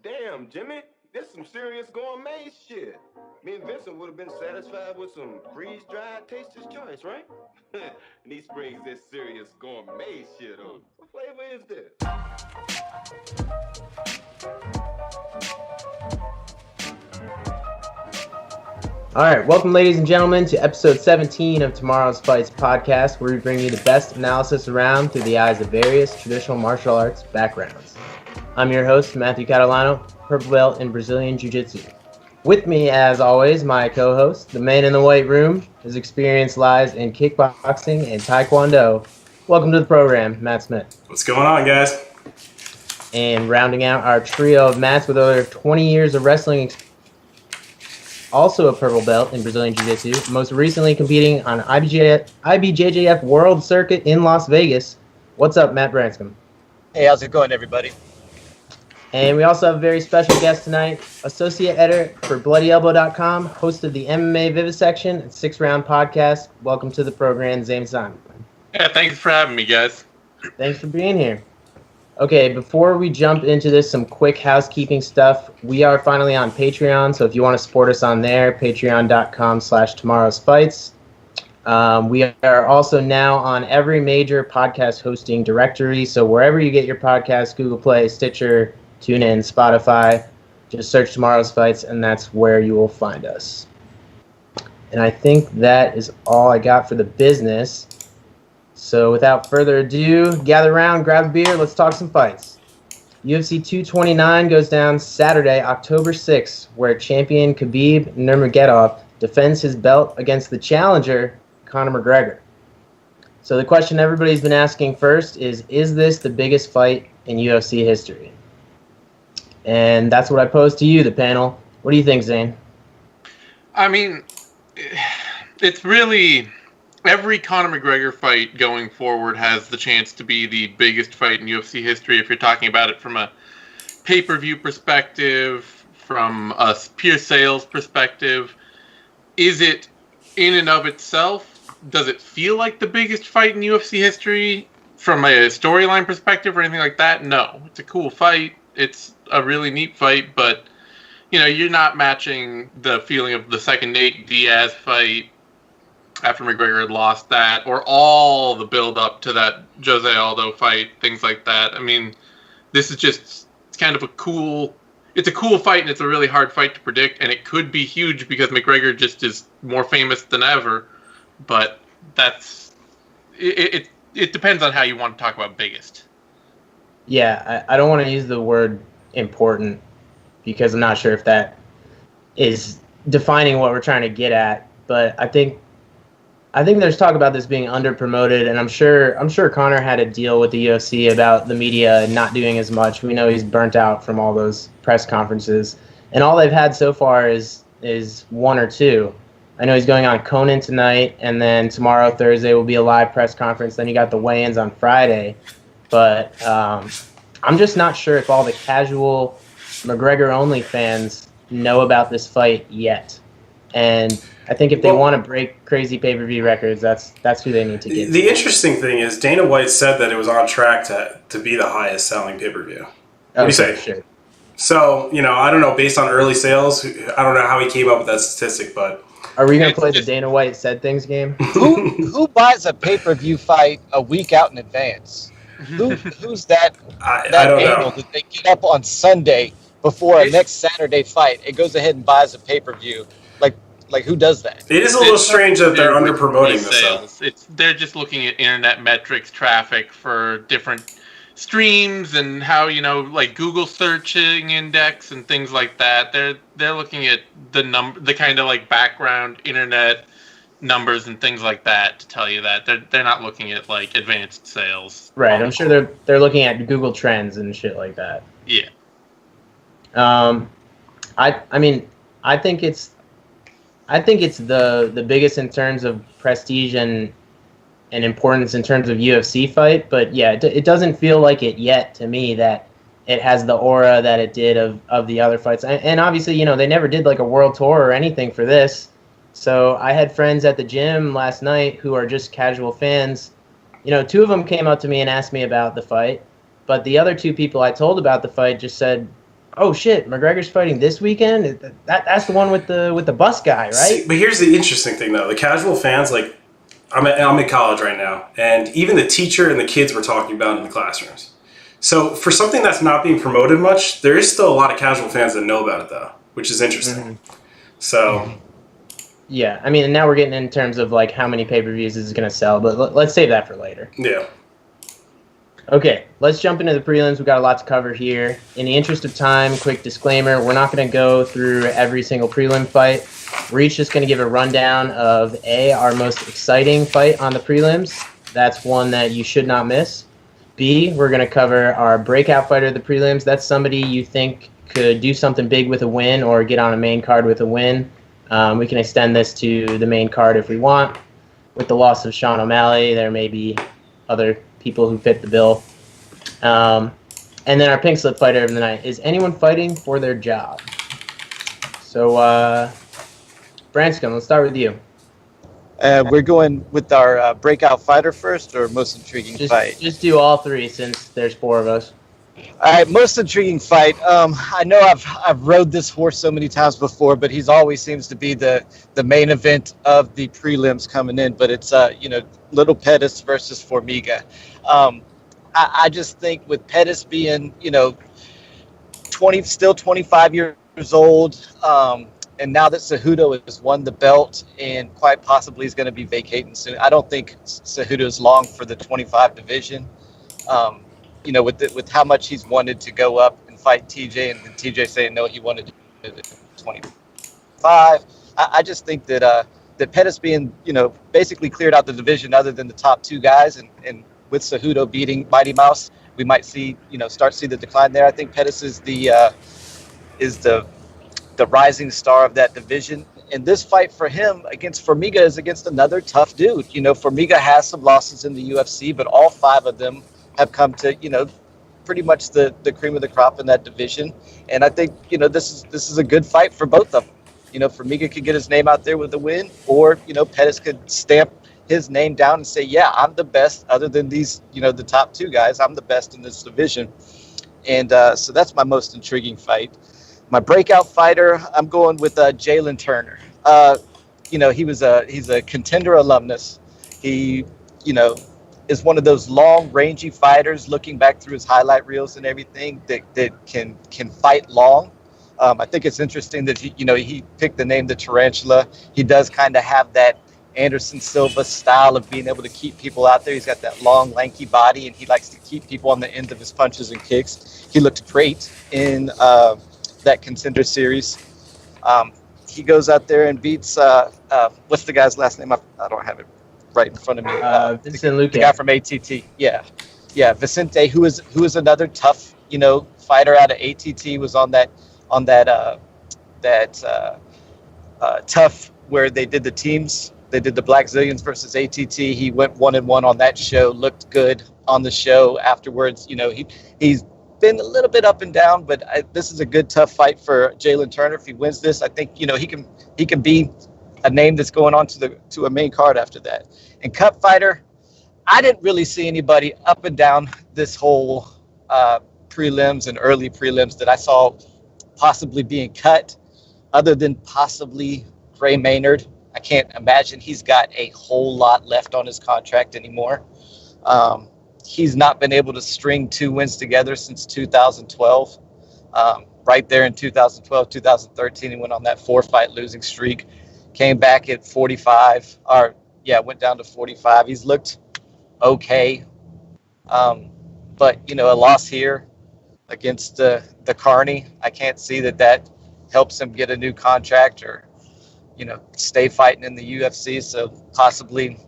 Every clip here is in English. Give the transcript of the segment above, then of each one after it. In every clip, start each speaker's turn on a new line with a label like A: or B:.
A: Damn, Jimmy, this some serious gourmet shit. Me and Vincent would have been satisfied with some freeze-dried Taster's Choice, right? And he springs this serious gourmet shit on. What flavor is this?
B: All right, welcome, ladies and gentlemen, to episode 17 of Tomorrow's Fights podcast, where we bring you the best analysis around through the eyes of various traditional martial arts backgrounds. I'm your host, Matthew Catalano, purple belt in Brazilian Jiu-Jitsu. With me, as always, my co-host, the man in the white room. His experience lies in kickboxing and taekwondo. Welcome to the program, Matt Smith.
C: What's going on, guys?
B: And rounding out our trio of Matts with over 20 years of wrestling experience, also a purple belt in Brazilian Jiu-Jitsu, most recently competing on IBJJF World Circuit in Las Vegas. What's up, Matt Branscombe?
D: Hey, how's it going, everybody?
B: And we also have a very special guest tonight, associate editor for BloodyElbow.com, host of the MMA Vivisecation and 6-Round podcast. Welcome to the program, Zane Simon.
E: Yeah, thanks for having me, guys.
B: Thanks for being here. Okay, before we jump into this, some quick housekeeping stuff. We are finally on Patreon, so if you want to support us on there, patreon.com/tomorrowsfights. We are also now on every major podcast hosting directory, so wherever you get your podcasts, Google Play, Stitcher, TuneIn, Spotify, just search Tomorrow's Fights, and that's where you will find us. And I think that is all I got for the business. So without further ado, gather around, grab a beer, let's talk some fights. UFC 229 goes down Saturday, October 6th, where champion Khabib Numagomedov defends his belt against the challenger, Conor McGregor. So the question everybody's been asking first is this the biggest fight in UFC history? And that's what I pose to you, the panel. What do you think, Zane?
E: I mean, it's really... Every Conor McGregor fight going forward has the chance to be the biggest fight in UFC history if you're talking about it from a pay-per-view perspective, from a pure sales perspective. Is it in and of itself? Does it feel like the biggest fight in UFC history from a storyline perspective or anything like that? No. It's a cool fight. It's a really neat fight, but you know, you're not matching the feeling of the second Nate Diaz fight after McGregor had lost that, or all the build-up to that Jose Aldo fight, things like that. I mean, this is just it's kind of a cool fight, and it's a really hard fight to predict, and it could be huge because McGregor just is more famous than ever, but that's... It depends on how you want to talk about biggest.
B: Yeah, I don't want to use the word important because I'm not sure if that is defining what we're trying to get at, but I think there's talk about this being under-promoted, and I'm sure Conor had a deal with the UFC about the media not doing as much. We know he's burnt out from all those press conferences, and all they've had so far is one or two. I know he's going on Conan tonight, and then tomorrow, Thursday, will be a live press conference. Then you got the weigh-ins on Friday, but I'm just not sure if all the casual McGregor-only fans know about this fight yet, and I think if they want to break crazy pay-per-view records, that's who they need to get.
C: The interesting thing is Dana White said that it was on track to be the highest-selling pay-per-view. What do you say?
B: Sure.
C: So, I don't know, based on early sales, I don't know how he came up with that statistic, but...
B: Are we going to play the Dana White said things game?
D: Who buys a pay-per-view fight a week out in advance? Who's that
C: I don't
D: anal
C: know.
D: that they get up on Sunday before a next Saturday fight? It goes ahead and buys a pay-per-view. Like who does that?
C: It is a little strange that they're under-promoting this, though.
E: They're just looking at internet metrics, traffic for different streams, and how, like Google searching index and things like that. They're looking at the kind of like background internet numbers and things like that to tell you that. They're not looking at like advanced sales.
B: Right, I'm sure they're looking at Google Trends and shit like that.
E: Yeah.
B: I think it's the biggest in terms of prestige and importance in terms of UFC fight, but yeah, it doesn't feel like it yet to me that it has the aura that it did of the other fights. And obviously, they never did like a world tour or anything for this. So I had friends at the gym last night who are just casual fans. Two of them came up to me and asked me about the fight, but the other two people I told about the fight just said, oh shit, McGregor's fighting this weekend. That's the one with the bus guy, right?
C: See, but here's the interesting thing, though. The casual fans, like, I'm in college right now, and even the teacher and the kids were talking about it in the classrooms. So for something that's not being promoted much, there is still a lot of casual fans that know about it, though, which is interesting. Mm-hmm. So...
B: Yeah, I mean, and now we're getting in terms of, like, how many pay-per-views is going to sell, but let's save that for later.
C: Yeah.
B: Okay, let's jump into the prelims. We've got a lot to cover here. In the interest of time, quick disclaimer, we're not going to go through every single prelim fight. We're each just going to give a rundown of, A, our most exciting fight on the prelims. That's one that you should not miss. B, we're going to cover our breakout fighter of the prelims. That's somebody you think could do something big with a win or get on a main card with a win. We can extend this to the main card if we want. With the loss of Sean O'Malley, there may be other people who fit the bill. And then our pink slip fighter of the night. Is anyone fighting for their job? So, Branscombe, let's start with you.
D: We're going with our breakout fighter first, or most intriguing fight?
B: Just do all three since there's 4 of us.
D: All right, most intriguing fight. I know I've rode this horse so many times before, but he's always seems to be the main event of the prelims coming in. But it's little Pettis versus Formiga. I just think with Pettis being 25 years old, and now that Cejudo has won the belt and quite possibly is going to be vacating soon, I don't think Cejudo is long for the 25 division. With how much he's wanted to go up and fight TJ, and TJ saying no, he wanted to do 25. I just think that Pettis being basically cleared out the division other than the top 2 guys, and with Cejudo beating Mighty Mouse, we might see start to see the decline there. I think Pettis is the rising star of that division. And this fight for him against Formiga is against another tough dude. Formiga has some losses in the UFC, but all 5 of them have come to, pretty much the cream of the crop in that division. And I think, this is a good fight for both of them. Formiga could get his name out there with a win, or, Pettis could stamp his name down and say, yeah, I'm the best other than these, the top 2 guys. I'm the best in this division. And so that's my most intriguing fight. My breakout fighter, I'm going with Jalen Turner. He's a contender alumnus. He, is one of those long, rangy fighters, looking back through his highlight reels and everything, that can fight long. I think it's interesting that he picked the name the Tarantula. He does kind of have that Anderson Silva style of being able to keep people out there. He's got that long, lanky body, and he likes to keep people on the end of his punches and kicks. He looked great in that contender series. He goes out there and beats what's the guy's last name? I don't have it right in front of me.
B: Vicente
D: the guy from ATT. Yeah, Vicente, who is another tough, fighter out of ATT, was on that tough where they did the teams. They did the Black Zillions versus ATT. He went 1-1 on that show. Looked good on the show afterwards. He's been a little bit up and down, but this is a good tough fight for Jalen Turner. If he wins this, I think he can be a name that's going on to a main card after that. And Cup fighter, I didn't really see anybody up and down this whole prelims and early prelims that I saw possibly being cut, other than possibly Gray Maynard. I can't imagine he's got a whole lot left on his contract anymore. He's not been able to string 2 wins together since 2012. Right there in 2012, 2013, he went on that 4-fight losing streak. Came back at 45, went down to 45. He's looked okay. But, a loss here against the Carney, I can't see that helps him get a new contract or, stay fighting in the UFC. So possibly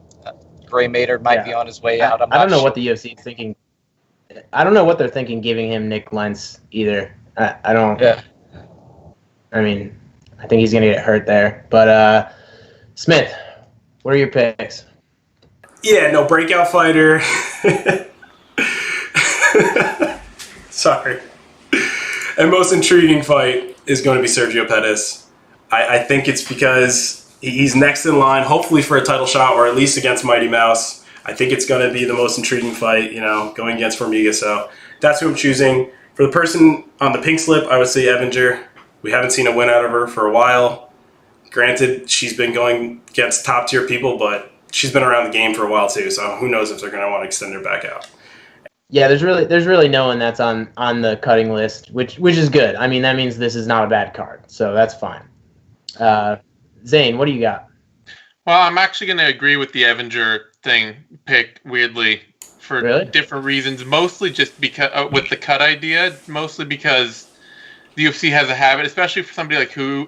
D: Gray Maynard might be on his way out.
B: I don't know what the UFC is thinking. I don't know what they're thinking giving him Nick Lentz either. I don't.
D: Yeah.
B: I mean, I think he's going to get hurt there. But, Smith, what are your picks?
C: Yeah, no, breakout fighter. Sorry. And most intriguing fight is going to be Sergio Pettis. I think it's because he's next in line, hopefully for a title shot, or at least against Mighty Mouse. I think it's going to be the most intriguing fight, going against Formiga. So that's who I'm choosing. For the person on the pink slip, I would say Evinger. We haven't seen a win out of her for a while. Granted, she's been going against top-tier people, but she's been around the game for a while too, so who knows if they're going to want to extend her back out.
B: Yeah, there's really no one that's on the cutting list, which is good. I mean, that means this is not a bad card, so that's fine. Zane, what do you got?
E: Well, I'm actually going to agree with the Evinger thing pick, weirdly, for different reasons. Mostly just because with the cut idea, mostly because the UFC has a habit, especially for somebody like who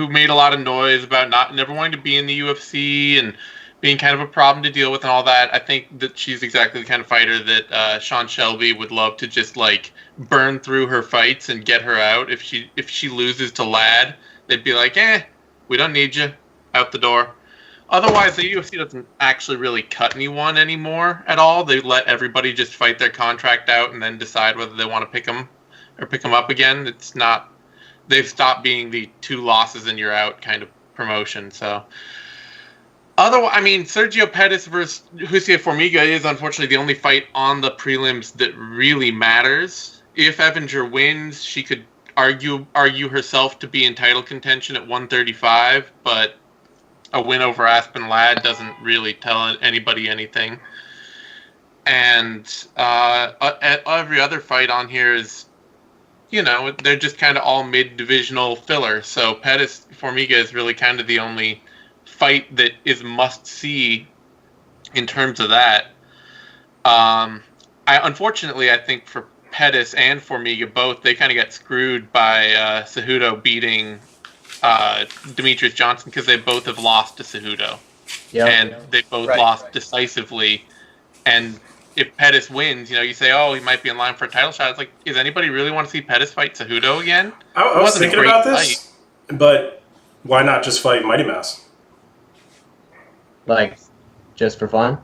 E: made a lot of noise about never wanting to be in the UFC and being kind of a problem to deal with and all that. I think that she's exactly the kind of fighter that Sean Shelby would love to just like burn through her fights and get her out. If she loses to Ladd, they'd be like, we don't need you, out the door. Otherwise, the UFC doesn't actually really cut anyone anymore at all. They let everybody just fight their contract out and then decide whether they want to pick them or pick them up again. It's not. They've stopped being the 2 losses and you're out kind of promotion. So, otherwise, I mean, Sergio Pettis versus Jussier Formiga is unfortunately the only fight on the prelims that really matters. If Evinger wins, she could argue herself to be in title contention at 135, but a win over Aspen Ladd doesn't really tell anybody anything. And every other fight on here is, they're just kind of all mid-divisional filler. So Pettis Formiga is really kind of the only fight that is must-see in terms of that. Unfortunately, I think for Pettis and Formiga both, they kind of got screwed by Cejudo beating Demetrius Johnson because they both have lost to Cejudo. And they both lost decisively. And if Pettis wins, you say, he might be in line for a title shot. It's like, does anybody really want to see Pettis fight Cejudo again?
C: I was thinking about this, but why not just fight Mighty Mouse?
B: Like, just for fun?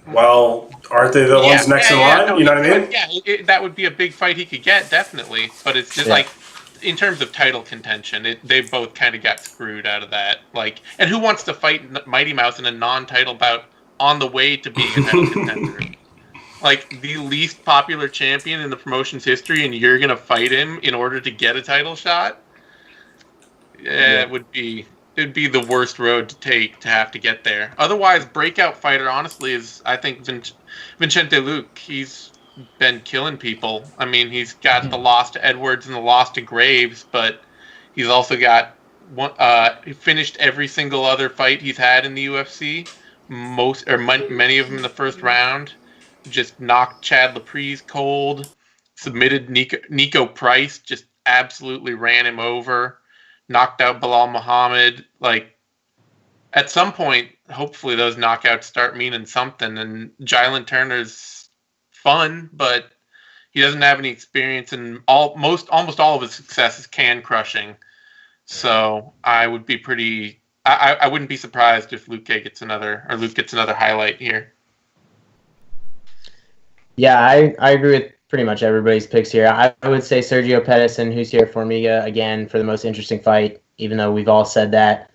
C: Well, aren't they the ones next in line?
E: No,
C: you know what I mean?
E: That would be a big fight he could get, definitely. But it's just like, in terms of title contention, they both kind of got screwed out of that. Like, and who wants to fight Mighty Mouse in a non-title bout on the way to being a title contender? Like, the least popular champion in the promotion's history, and you're gonna fight him in order to get a title shot? It would be the worst road to take to have to get there. Otherwise, breakout fighter, honestly, is, I think, Vicente Luque. He's been killing people. I mean, he's got the loss to Edwards and the loss to Graves, but he's also got he finished every single other fight he's had in the UFC. Many of them in the first round. Just knocked Chad Laprise cold. Submitted Nico Price. Just absolutely ran him over. Knocked out Bilal Muhammad. Like, at some point, hopefully those knockouts start meaning something. And Jalen Turner's fun, but he doesn't have any experience, and almost all of his success is can crushing. So I would be I wouldn't be surprised if Luque gets another highlight here. Yeah,
B: I agree with pretty much everybody's picks here. I would say Sergio Pettis and Jussier Formiga again for the most interesting fight, even though we've all said that.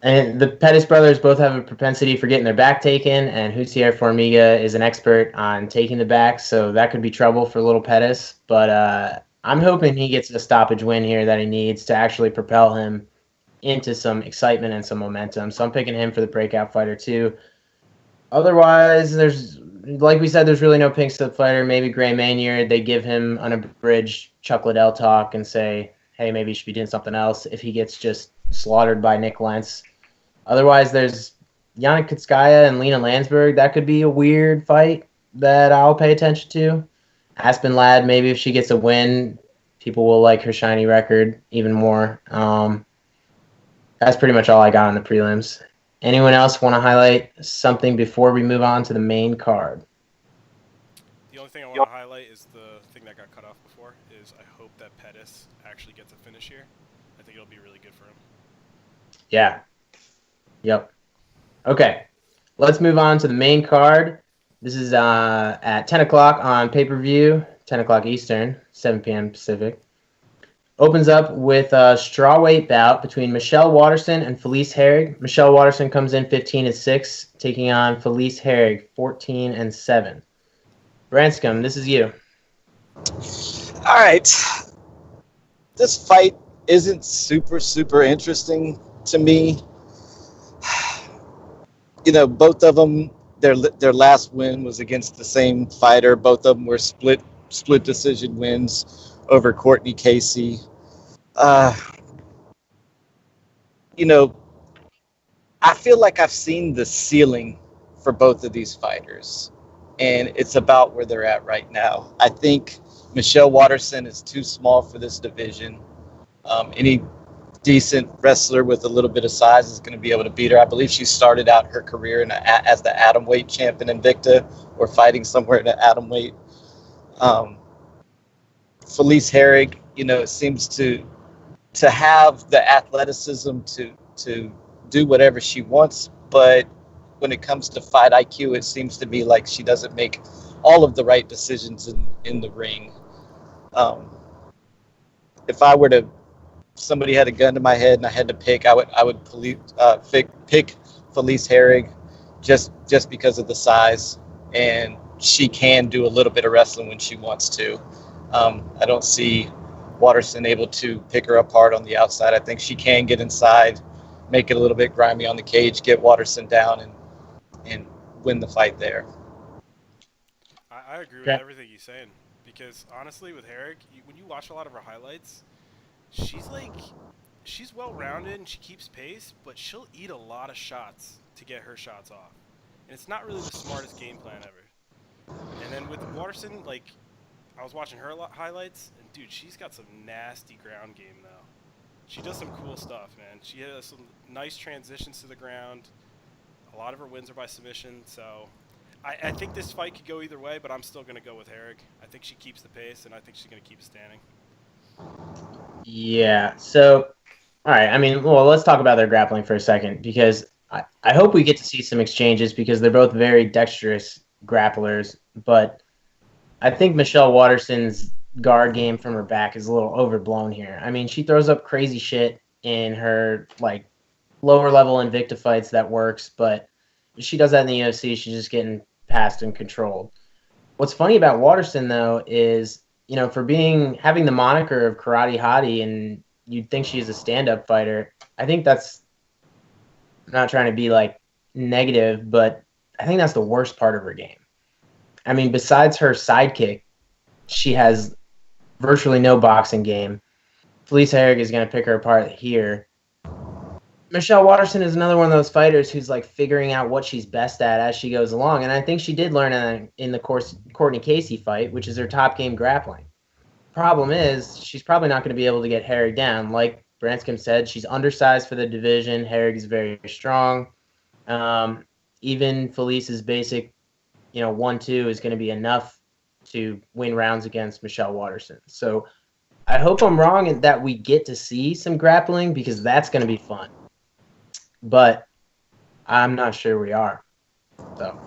B: And the Pettis brothers both have a propensity for getting their back taken, and Jussier Formiga is an expert on taking the back, so that could be trouble for little Pettis. But I'm hoping he gets a stoppage win here that he needs to actually propel him into some excitement and some momentum. So I'm picking him for the breakout fighter too. Otherwise, like we said, there's really no pink slip fighter. Maybe Gray Maynard. They give him an abridged Chuck Liddell talk and say, hey, maybe you should be doing something else if he gets just slaughtered by Nick Lentz. Otherwise, there's Yana Kutskaya and Lena Landsberg. That could be a weird fight that I'll pay attention to. Aspen Ladd, maybe if she gets a win, people will like her shiny record even more. That's pretty much all I got on the prelims. Anyone else want to highlight something before we move on to the main card?
C: The only thing I want to highlight is the thing that got cut off before is I hope that Pettis actually gets a finish here. I think it'll be really good for him.
B: Yeah. Yep. Okay. Let's move on to the main card. This is at 10 o'clock on pay-per-view, 10 o'clock Eastern, 7 p.m. Pacific. Opens up with a strawweight bout between Michelle Waterson and Felice Herrig. Michelle Waterson comes in 15-6, taking on Felice Herrig 14-7. Branscombe, this is you.
D: All right. This fight isn't super interesting to me. You know, both of them, their last win was against the same fighter. Both of them were split decision wins over Courtney Casey. You know, I feel like I've seen the ceiling for both of these fighters, and it's about where they're at right now. I think Michelle Waterson is too small for this division. Any decent wrestler with a little bit of size is going to be able to beat her. I believe she started out her career as the atomweight champion Invicta, or fighting somewhere in the atomweight. Felice Herrig, you know, seems to have the athleticism to do whatever she wants, but when it comes to fight IQ, it seems to me like she doesn't make all of the right decisions in the ring. If I were to, somebody had a gun to my head and I had to pick, I would pick Felice Herrig just because of the size, and she can do a little bit of wrestling when she wants to. I don't see Waterson able to pick her apart on the outside. I think she can get inside, make it a little bit grimy on the cage, get Waterson down, and win the fight there.
C: I agree with everything you're saying, because honestly, with Herrig, when you watch a lot of her highlights, she's well-rounded and she keeps pace, but she'll eat a lot of shots to get her shots off. And it's not really the smartest game plan ever. And then with Waterson, like, I was watching her highlights, and dude, she's got some nasty ground game, though. She does some cool stuff, man. She has some nice transitions to the ground. A lot of her wins are by submission, so I think this fight could go either way, but I'm still going to go with Herrig. I think she keeps the pace, and I think she's going to keep it standing.
B: Yeah, so, all right, I mean, well, let's talk about their grappling for a second, because I hope we get to see some exchanges, because they're both very dexterous grapplers, but I think Michelle Waterson's guard game from her back is a little overblown here. I mean, she throws up crazy shit in her, like, lower-level Invicta fights that works, but she does that in the UFC. She's just getting passed and controlled. What's funny about Waterson, though, is, you know, for having the moniker of Karate Hottie, and you'd think she's a stand-up fighter, I think that's, I'm not trying to be, like, negative, but I think that's the worst part of her game. I mean, besides her sidekick, she has virtually no boxing game. Felice Herrig is going to pick her apart here. Michelle Waterson is another one of those fighters who's like figuring out what she's best at as she goes along. And I think she did learn in the Courtney Casey fight, which is her top game grappling. Problem is, she's probably not going to be able to get Herrig down. Like Branscombe said, she's undersized for the division. Herrig is very strong. Even Felice's basic, 1-2 is going to be enough to win rounds against Michelle Waterson. So I hope I'm wrong in that we get to see some grappling, because that's going to be fun. But I'm not sure we are. So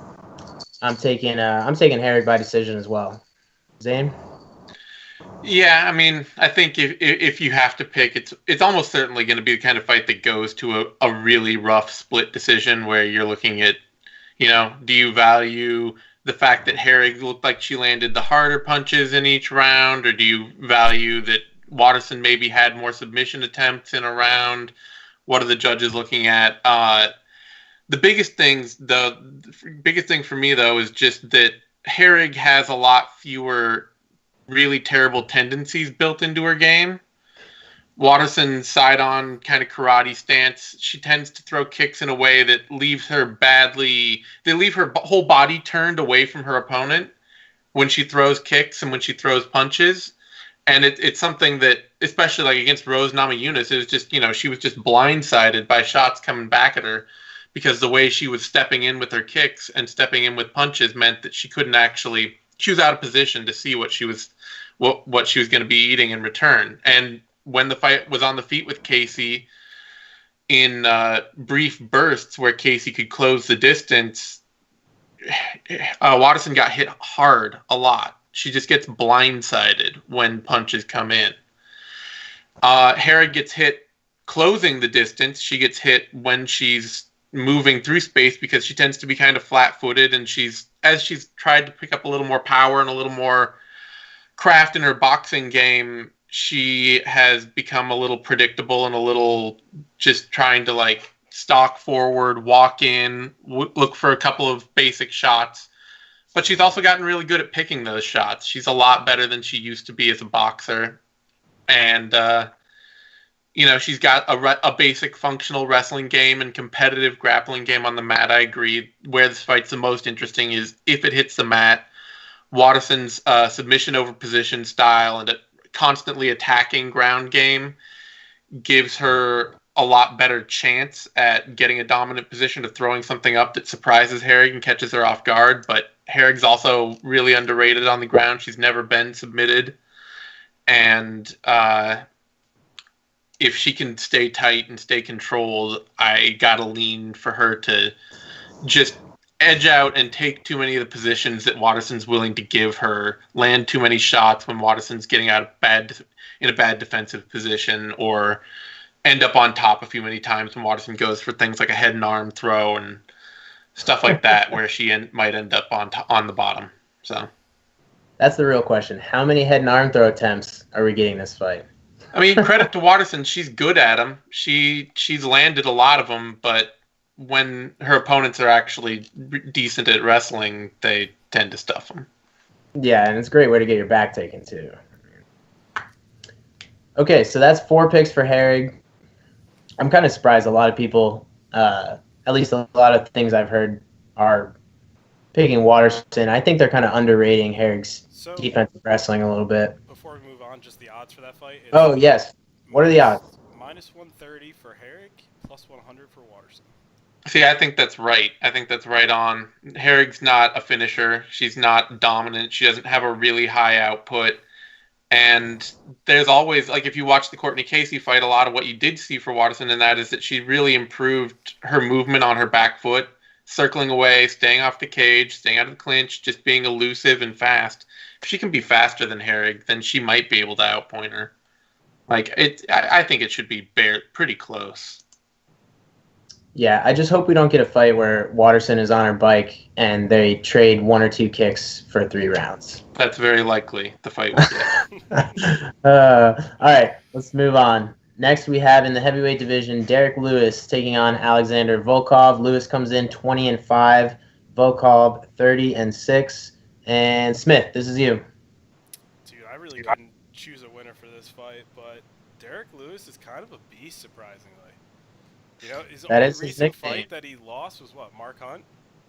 B: I'm taking Herrig by decision as well. Zane?
E: Yeah, I mean, I think if you have to pick, it's almost certainly going to be the kind of fight that goes to a really rough split decision, where you're looking at, do you value the fact that Herrig looked like she landed the harder punches in each round, or do you value that Waterson maybe had more submission attempts in a round? What are the judges looking at? The biggest thing for me, though, is just that Herrig has a lot fewer really terrible tendencies built into her game. Waterson's side-on kind of karate stance, she tends to throw kicks in a way that leaves her whole body turned away from her opponent when she throws kicks and when she throws punches. And it's something that, especially like against Rose Namajunas, it was just, she was just blindsided by shots coming back at her, because the way she was stepping in with her kicks and stepping in with punches meant that she couldn't actually, she was out of position to see what she was going to be eating in return. And when the fight was on the feet with Casey, in brief bursts where Casey could close the distance, Waterson got hit hard a lot. She just gets blindsided when punches come in. Herrig gets hit closing the distance. She gets hit when she's moving through space, because she tends to be kind of flat-footed, and as she's tried to pick up a little more power and a little more craft in her boxing game, she has become a little predictable and a little just trying to like stalk forward, walk in, look for a couple of basic shots. But she's also gotten really good at picking those shots. She's a lot better than she used to be as a boxer. And, she's got a basic functional wrestling game and competitive grappling game on the mat. I agree. Where this fight's the most interesting is if it hits the mat. Waterson's submission over position style and a constantly attacking ground game gives her a lot better chance at getting a dominant position to throwing something up that surprises Herrig and catches her off guard. But Herrig's also really underrated on the ground. She's never been submitted. And if she can stay tight and stay controlled, I gotta lean for her to just edge out and take too many of the positions that Waterson's willing to give her, land too many shots when Waterson's getting out of in a bad defensive position, or end up on top a few many times when Waterson goes for things like a head and arm throw and stuff like that, where she might end up on the bottom. So
B: that's the real question. How many head and arm throw attempts are we getting this fight?
E: I mean, credit to Waterson. She's good at them. She's landed a lot of them, but when her opponents are actually decent at wrestling, they tend to stuff them.
B: Yeah, and it's a great way to get your back taken, too. Okay, so that's 4 picks for Herrig. I'm kind of surprised a lot of people, at least a lot of things I've heard, are picking Waterson. I think they're kind of underrating Herrig's defensive wrestling a little bit.
C: Before we move on, just the odds for that fight.
B: Oh, yes. What are the odds?
C: Minus 130 for Herrig, plus 100 for Waterson.
E: See, I think that's right. I think that's right on. Herrig's not a finisher. She's not dominant. She doesn't have a really high output. And there's always, like, if you watch the Courtney Casey fight, a lot of what you did see for Waterson in that is that she really improved her movement on her back foot, circling away, staying off the cage, staying out of the clinch, just being elusive and fast. If she can be faster than Herrig, then she might be able to outpoint her. Like, I think it should be pretty close.
B: Yeah, I just hope we don't get a fight where Waterson is on her bike and they trade 1 or 2 kicks for 3 rounds.
E: That's very likely the fight we get.
B: All right, let's move on. Next, we have in the heavyweight division, Derek Lewis taking on Alexander Volkov. Lewis comes in 20-5, Volkov 30-6. And Smith, this is you.
C: Dude, I really couldn't choose a winner for this fight, but Derek Lewis is kind of a beast, surprisingly. You know, his only recent fight that he lost was what, Mark Hunt?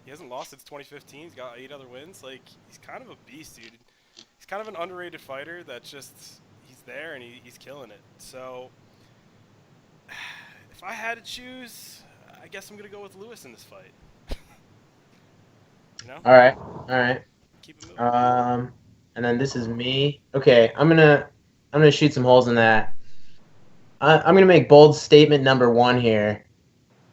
C: He hasn't lost since 2015. He's got 8 other wins. Like, he's kind of a beast, dude. He's kind of an underrated fighter that just, he's there and he's killing it. So, if I had to choose, I guess I'm going to go with Lewis in this fight. You know?
B: All right.
C: Keep it moving.
B: And then this is me. Okay, I'm gonna shoot some holes in that. I'm going to make bold statement number 1 here.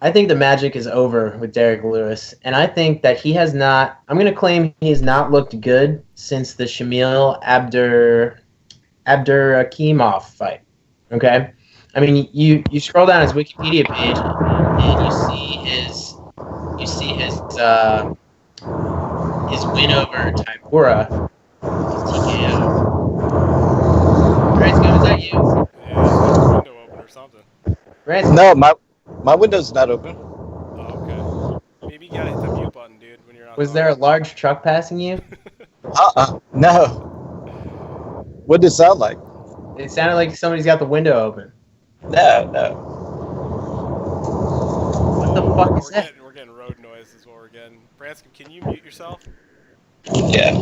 B: I think the magic is over with Derek Lewis, and I think that he has not – I'm going to claim he has not looked good since the Shamil Abdurakhimov fight, okay? I mean, you scroll down his Wikipedia page, and you see his win over Taipura, TKO. Right, is that you?
C: Window open or something.
B: Ransom.
D: No, my window's not open.
C: Oh, okay. Maybe you gotta hit the mute button, dude, when you're on.
B: Was there a large truck passing you?
D: No. What did it sound like?
B: It sounded like somebody's got the window open.
D: No.
B: What the fuck is that?
C: We're getting road noise is what we're getting. Branscombe, can you mute yourself?
D: Yeah.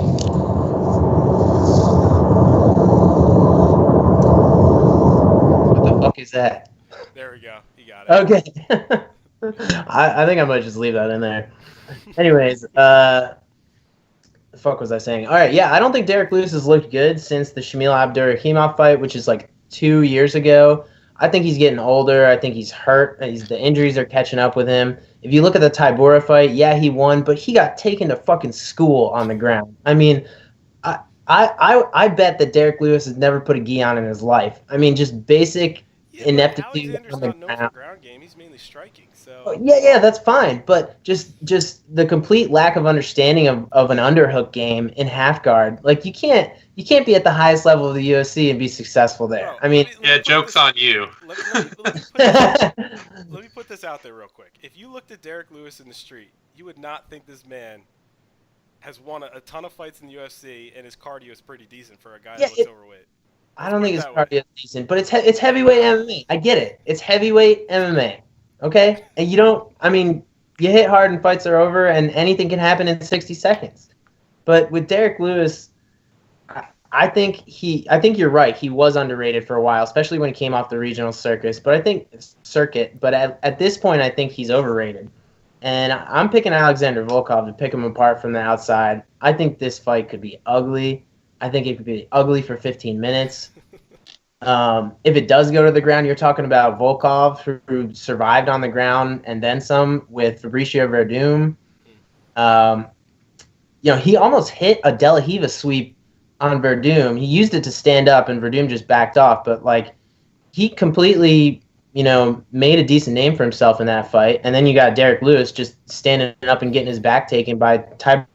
B: What the fuck is that?
C: There we go. You got it.
B: Okay. I think I might just leave that in there. Anyways, the fuck was I saying? All right, yeah, I don't think Derek Lewis has looked good since the Shamil Abdurakhimov fight, which is like 2 years ago. I think he's getting older. I think he's hurt. The injuries are catching up with him. If you look at the Tybura fight, yeah, he won, but he got taken to fucking school on the ground. I mean, I bet that Derek Lewis has never put a gi on in his life. I mean, just basic
F: Yeah,
B: ineptitude
F: Alexander's
B: on the
F: not known for
B: ground.
F: ground game. He's mainly striking. So
B: Yeah, that's fine. But just the complete lack of understanding of an underhook game in half guard. Like you can't be at the highest level of the UFC and be successful there.
F: Bro,
B: I mean,
E: Yeah, joke's on you.
F: Let me put this out there real quick. If you looked at Derek Lewis in the street, you would not think this man has won a ton of fights in the UFC, and his cardio is pretty decent for a guy that looks overweight.
B: I don't think his cardio is decent, but it's heavyweight MMA. I get it. It's heavyweight MMA. Okay? And you hit hard and fights are over, and anything can happen in 60 seconds. But with Derek Lewis, I think you're right. He was underrated for a while, especially when he came off the regional circuit. But at this point, I think he's overrated. And I'm picking Alexander Volkov to pick him apart from the outside. I think this fight could be ugly. I think it could be ugly for 15 minutes. If it does go to the ground, you're talking about Volkov, who survived on the ground and then some with Fabricio Verdum. He almost hit a De La Riva sweep on Verdum. He used it to stand up, and Verdum just backed off. But, he completely, made a decent name for himself in that fight. And then you got Derek Lewis just standing up and getting his back taken by Ty.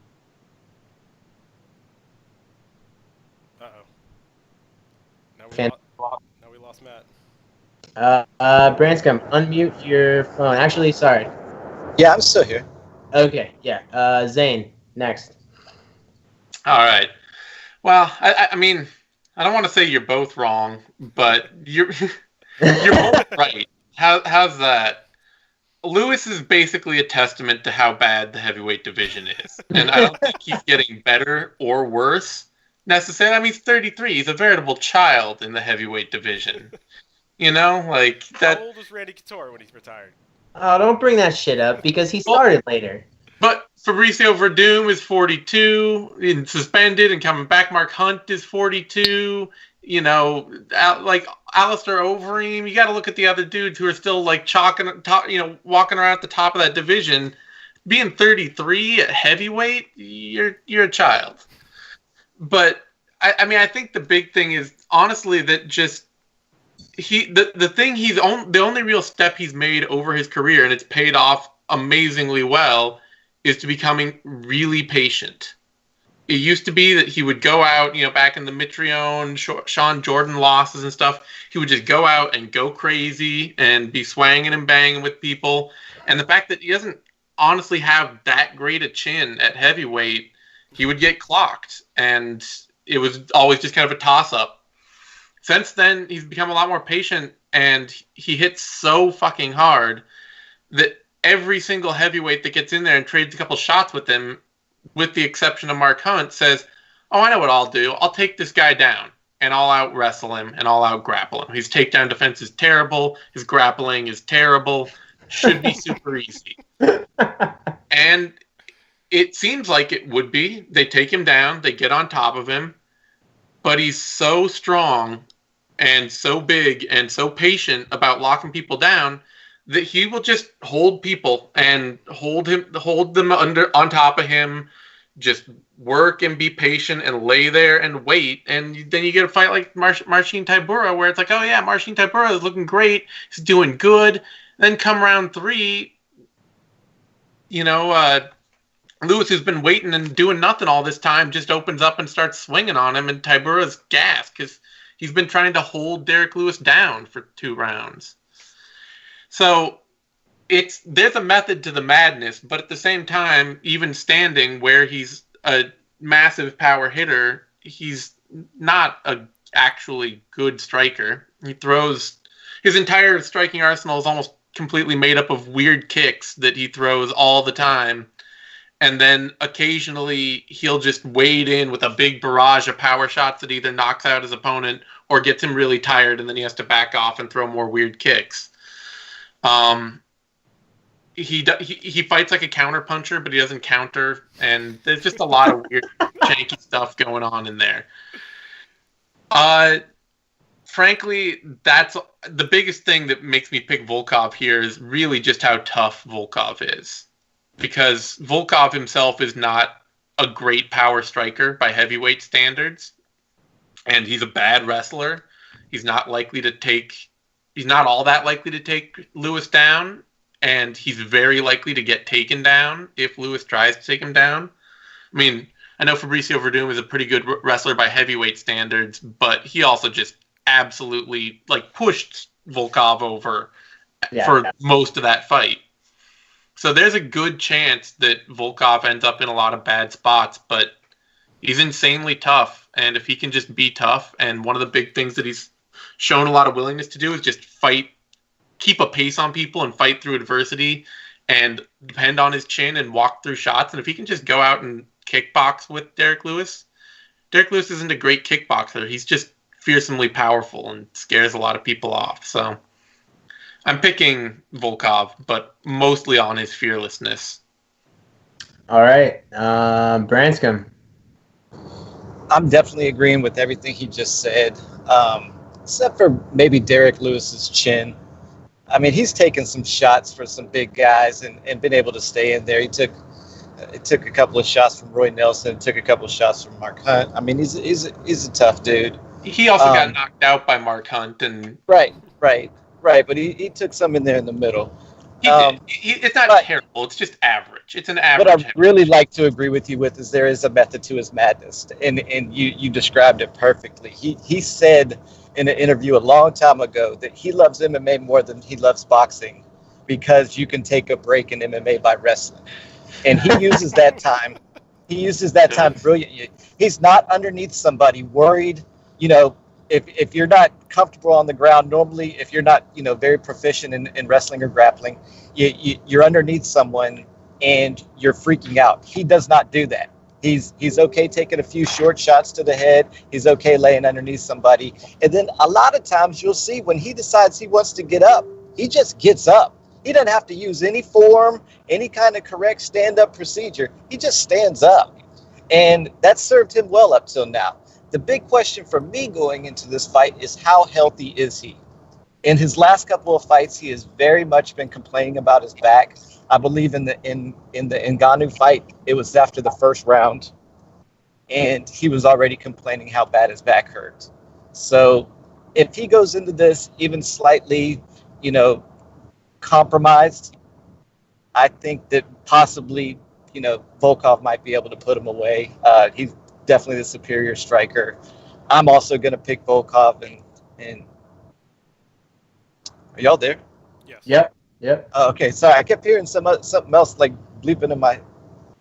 F: Now we lost Matt.
B: Branscombe, unmute your phone. Actually, sorry.
D: Yeah, I'm still here.
B: Okay, yeah. Zane, next.
E: All right. Well, I mean, I don't want to say you're both wrong, but you're both right. How's that? Lewis is basically a testament to how bad the heavyweight division is, and I don't think he's getting better or worse necessarily. I mean, he's 33. He's a veritable child in the heavyweight division. That.
F: How old was Randy Couture when he's retired?
B: Oh, don't bring that shit up because he started later.
E: But Fabricio Verdum is 42, and suspended and coming back. Mark Hunt is 42. Alistair Overeem. You got to look at the other dudes who are still walking around at the top of that division. Being 33 at heavyweight, you're a child. But I think the big thing is honestly that just the only real step he's made over his career, and it's paid off amazingly well, is to becoming really patient. It used to be that he would go out, back in the Mitrione, Sean Jordan losses and stuff, he would just go out and go crazy and be swanging and banging with people. And the fact that he doesn't honestly have that great a chin at heavyweight, he would get clocked. And it was always just kind of a toss-up. Since then, he's become a lot more patient, and he hits so fucking hard that every single heavyweight that gets in there and trades a couple shots with him, with the exception of Mark Hunt, says, oh, I know what I'll do. I'll take this guy down, and I'll out-wrestle him, and I'll out-grapple him. His takedown defense is terrible. His grappling is terrible. Should be super easy. And it seems like it would be. They take him down. They get on top of him. But he's so strong and so big and so patient about locking people down that he will just hold people and hold them on top of him, just work and be patient and lay there and wait. And then you get a fight like Marcin Tybura, where it's like, oh yeah, Marcin Tybura is looking great, he's doing good. Then come round 3, Lewis, who's been waiting and doing nothing all this time, just opens up and starts swinging on him, and Tybura's gassed because he's been trying to hold Derek Lewis down for 2 rounds. So there's a method to the madness, but at the same time, even standing where he's a massive power hitter, he's not a actually good striker. His entire striking arsenal is almost completely made up of weird kicks that he throws all the time. And then occasionally he'll just wade in with a big barrage of power shots that either knocks out his opponent or gets him really tired, and then he has to back off and throw more weird kicks. He fights like a counter puncher, but he doesn't counter, and there's just a lot of weird janky stuff going on in there. Frankly, that's the biggest thing that makes me pick Volkov here, is really just how tough Volkov is. Because Volkov himself is not a great power striker by heavyweight standards, and he's a bad wrestler. He's not likely to take he's not all that likely to take Lewis down, and he's very likely to get taken down if Lewis tries to take him down. I mean, I know Fabricio Verdum is a pretty good wrestler by heavyweight standards, but he also just absolutely pushed Volkov over for most of that fight. So there's a good chance that Volkov ends up in a lot of bad spots, but he's insanely tough. And if he can just be tough, and one of the big things that he's shown a lot of willingness to do is just fight, keep a pace on people and fight through adversity and depend on his chin and walk through shots. And if he can just go out and kickbox with Derek Lewis isn't a great kickboxer. He's just fearsomely powerful and scares a lot of people off. So I'm picking Volkov, but mostly on his fearlessness.
B: All right. Branscombe.
D: I'm definitely agreeing with everything he just said, except for maybe Derek Lewis's chin. I mean, he's taken some shots for some big guys and been able to stay in there. He took a couple of shots from Roy Nelson, took a couple of shots from Mark Hunt. I mean, he's a tough dude.
E: He also got knocked out by Mark Hunt. And
D: Right. But he took some in there in the middle.
E: It's not terrible. It's just average. It's an average.
D: What I really like to agree with you with is there is a method to his madness, and you described it perfectly. He said in an interview a long time ago that he loves MMA more than he loves boxing because you can take a break in MMA by wrestling, and he uses that time. He uses that time brilliantly. He's not underneath somebody worried, If you're not comfortable on the ground, normally if you're not, very proficient in wrestling or grappling, you're underneath someone and you're freaking out. He does not do that. He's okay taking a few short shots to the head. He's okay laying underneath somebody. And then a lot of times you'll see when he decides he wants to get up, he just gets up. He doesn't have to use any form, any kind of correct stand-up procedure. He just stands up. And that served him well up till now. The big question for me going into this fight is how healthy is he? In his last couple of fights, he has very much been complaining about his back. I believe in the Ngannou fight, it was after the first round, and he was already complaining how bad his back hurt. So if he goes into this even slightly, compromised, I think that possibly, Volkov might be able to put him away. He's definitely the superior striker. I'm also going to pick Volkov. And are y'all there?
F: Yes.
B: Yep.
D: Oh, okay, sorry. I kept hearing something else bleeping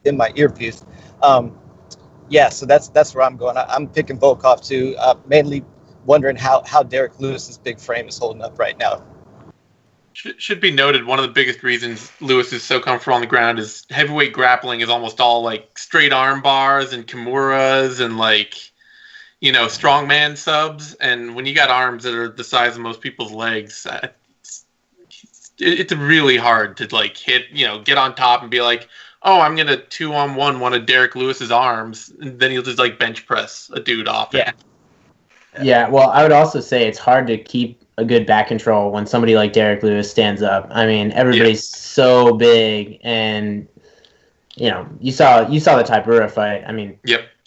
D: in my earpiece. So that's where I'm going. I'm picking Volkov too. Mainly wondering how Derek Lewis's big frame is holding up right now.
E: Should be noted, one of the biggest reasons Lewis is so comfortable on the ground is heavyweight grappling is almost all straight arm bars and kimuras and strongman subs. And when you got arms that are the size of most people's legs, it's really hard to hit, get on top and be like, oh, I'm going to 2-on-1 one of Derek Lewis's arms. And then he'll just bench press a dude off.
B: Yeah. Well, I would also say it's hard to keep a good back control when somebody like Derek Lewis stands up. I mean, everybody's so big, and you saw the Taipura fight. I mean,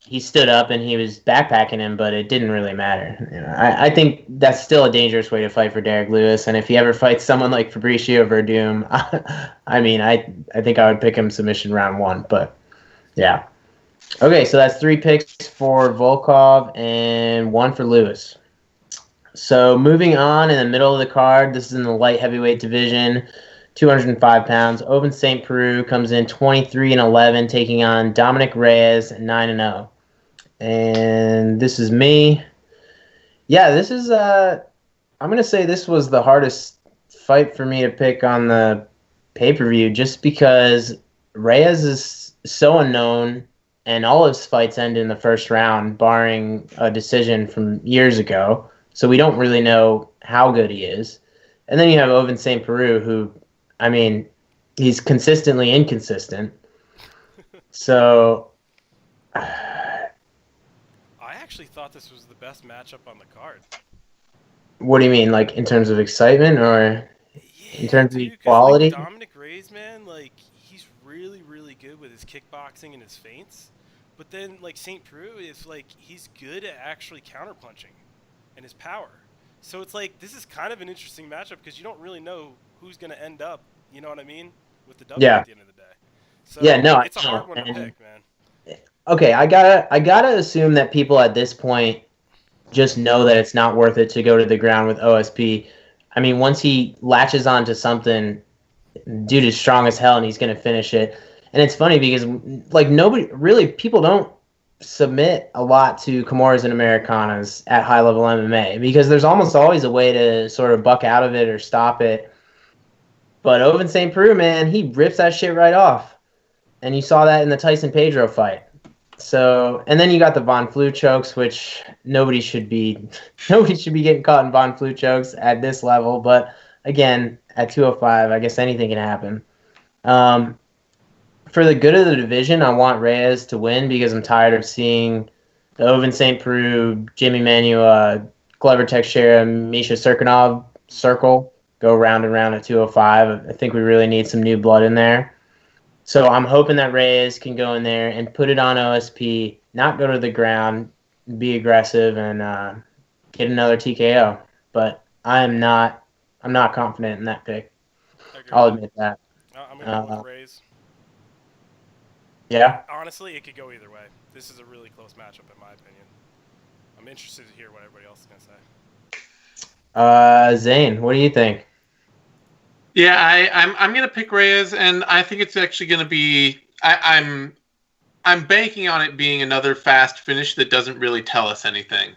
B: he stood up and he was backpacking him, but it didn't really matter. I think that's still a dangerous way to fight for Derek Lewis. And if he ever fights someone like Fabricio Verdum, I think I would pick him submission round 1. But yeah. Okay, so that's 3 picks for Volkov and 1 for Lewis. So moving on in the middle of the card, this is in the light heavyweight division, 205 pounds. Ovince St. Preux comes in 23-11, taking on Dominic Reyes 9-0. And this is me. Yeah, this is I'm gonna say this was the hardest fight for me to pick on the pay-per-view, just because Reyes is so unknown, and all his fights end in the first round, barring a decision from years ago. So we don't really know how good he is. And then you have Ovince St. Preux, who, I mean, he's consistently inconsistent. So
F: I actually thought this was the best matchup on the card.
B: What do you mean, in terms of excitement or in terms of quality?
F: Dominic Reyes, man, he's really, really good with his kickboxing and his feints. But then, St. Preux is, he's good at actually counterpunching and his power. So it's like this is kind of an interesting matchup because you don't really know who's going to end up. You know what I mean? With the W at the end of the day. So
B: yeah, no,
F: it's a hard one to pick, man.
B: Okay, I gotta assume that people at this point just know that it's not worth it to go to the ground with OSP. I mean, once he latches onto something, dude is strong as hell, and he's gonna finish it. And it's funny because like people don't submit a lot to Kimuras and Americanas at high level MMA because there's almost always a way to sort of buck out of it or stop it. But Ovince St. Preux, man, he rips that shit right off. And you saw that in the Tyson Pedro fight. So, and then you got the Von Flue chokes, which nobody should be getting caught in Von Flue chokes at this level. But again, at 205, I guess anything can happen. For the good of the division, I want Reyes to win because I'm tired of seeing the Ovince St. Preux, Jimmy Manuwa, Glover Teixeira, Misha Serkinov circle go round and round at 205. I think we really need some new blood in there. So I'm hoping that Reyes can go in there and put it on OSP, not go to the ground, be aggressive, and get another TKO. But I'm not confident in that pick. I'll admit that.
F: I'm going to go with Reyes.
B: Yeah?
F: Honestly, it could go either way. This is a really close matchup, in my opinion. I'm interested to hear what everybody else is going to say.
B: Zane, what do you think?
E: Yeah, I'm going to pick Reyes, and I think it's actually going to be... I'm banking on it being another fast finish that doesn't really tell us anything.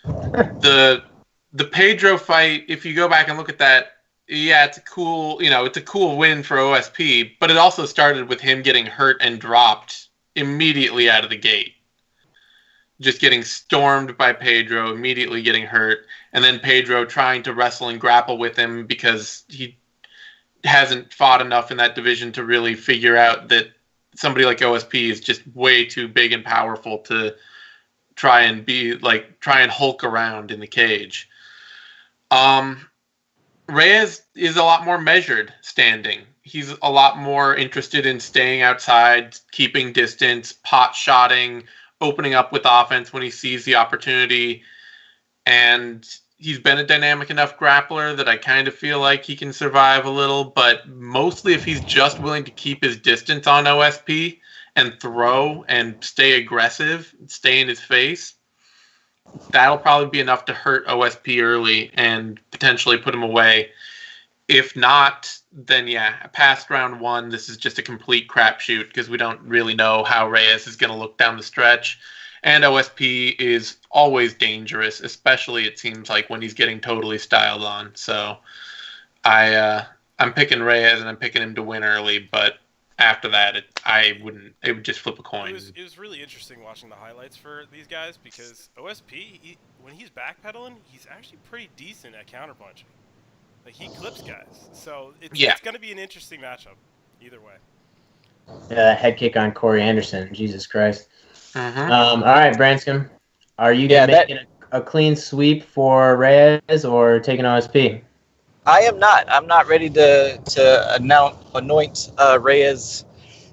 E: The Pedro fight, if you go back and look at that, yeah, it's a cool win for OSP, but it also started with him getting hurt and dropped immediately out of the gate. Just getting stormed by Pedro, immediately getting hurt, and then Pedro trying to wrestle and grapple with him because he hasn't fought enough in that division to really figure out that somebody like OSP is just way too big and powerful to try and Hulk around in the cage. Reyes is a lot more measured standing. He's a lot more interested in staying outside, keeping distance, pot-shotting, opening up with offense when he sees the opportunity. And he's been a dynamic enough grappler that I kind of feel like he can survive a little. But mostly if he's just willing to keep his distance on OSP and throw and stay aggressive, stay in his face, that'll probably be enough to hurt OSP early and potentially put him away. If not, then yeah, past round one, this is just a complete crapshoot because we don't really know how Reyes is going to look down the stretch. And OSP is always dangerous, especially it seems like when he's getting totally styled on. So I'm picking Reyes and I'm picking him to win early, but after that, it would just flip a coin.
F: It was really interesting watching the highlights for these guys because OSP, when he's backpedaling, he's actually pretty decent at counterpunching. Like, he clips guys. So it's going to be an interesting matchup either way.
B: Yeah, that head kick on Corey Anderson. Jesus Christ.
E: Mm-hmm.
B: All right, Branscombe. Are you making a clean sweep for Reyes or taking OSP?
D: I am not. I'm not ready to anoint Reyes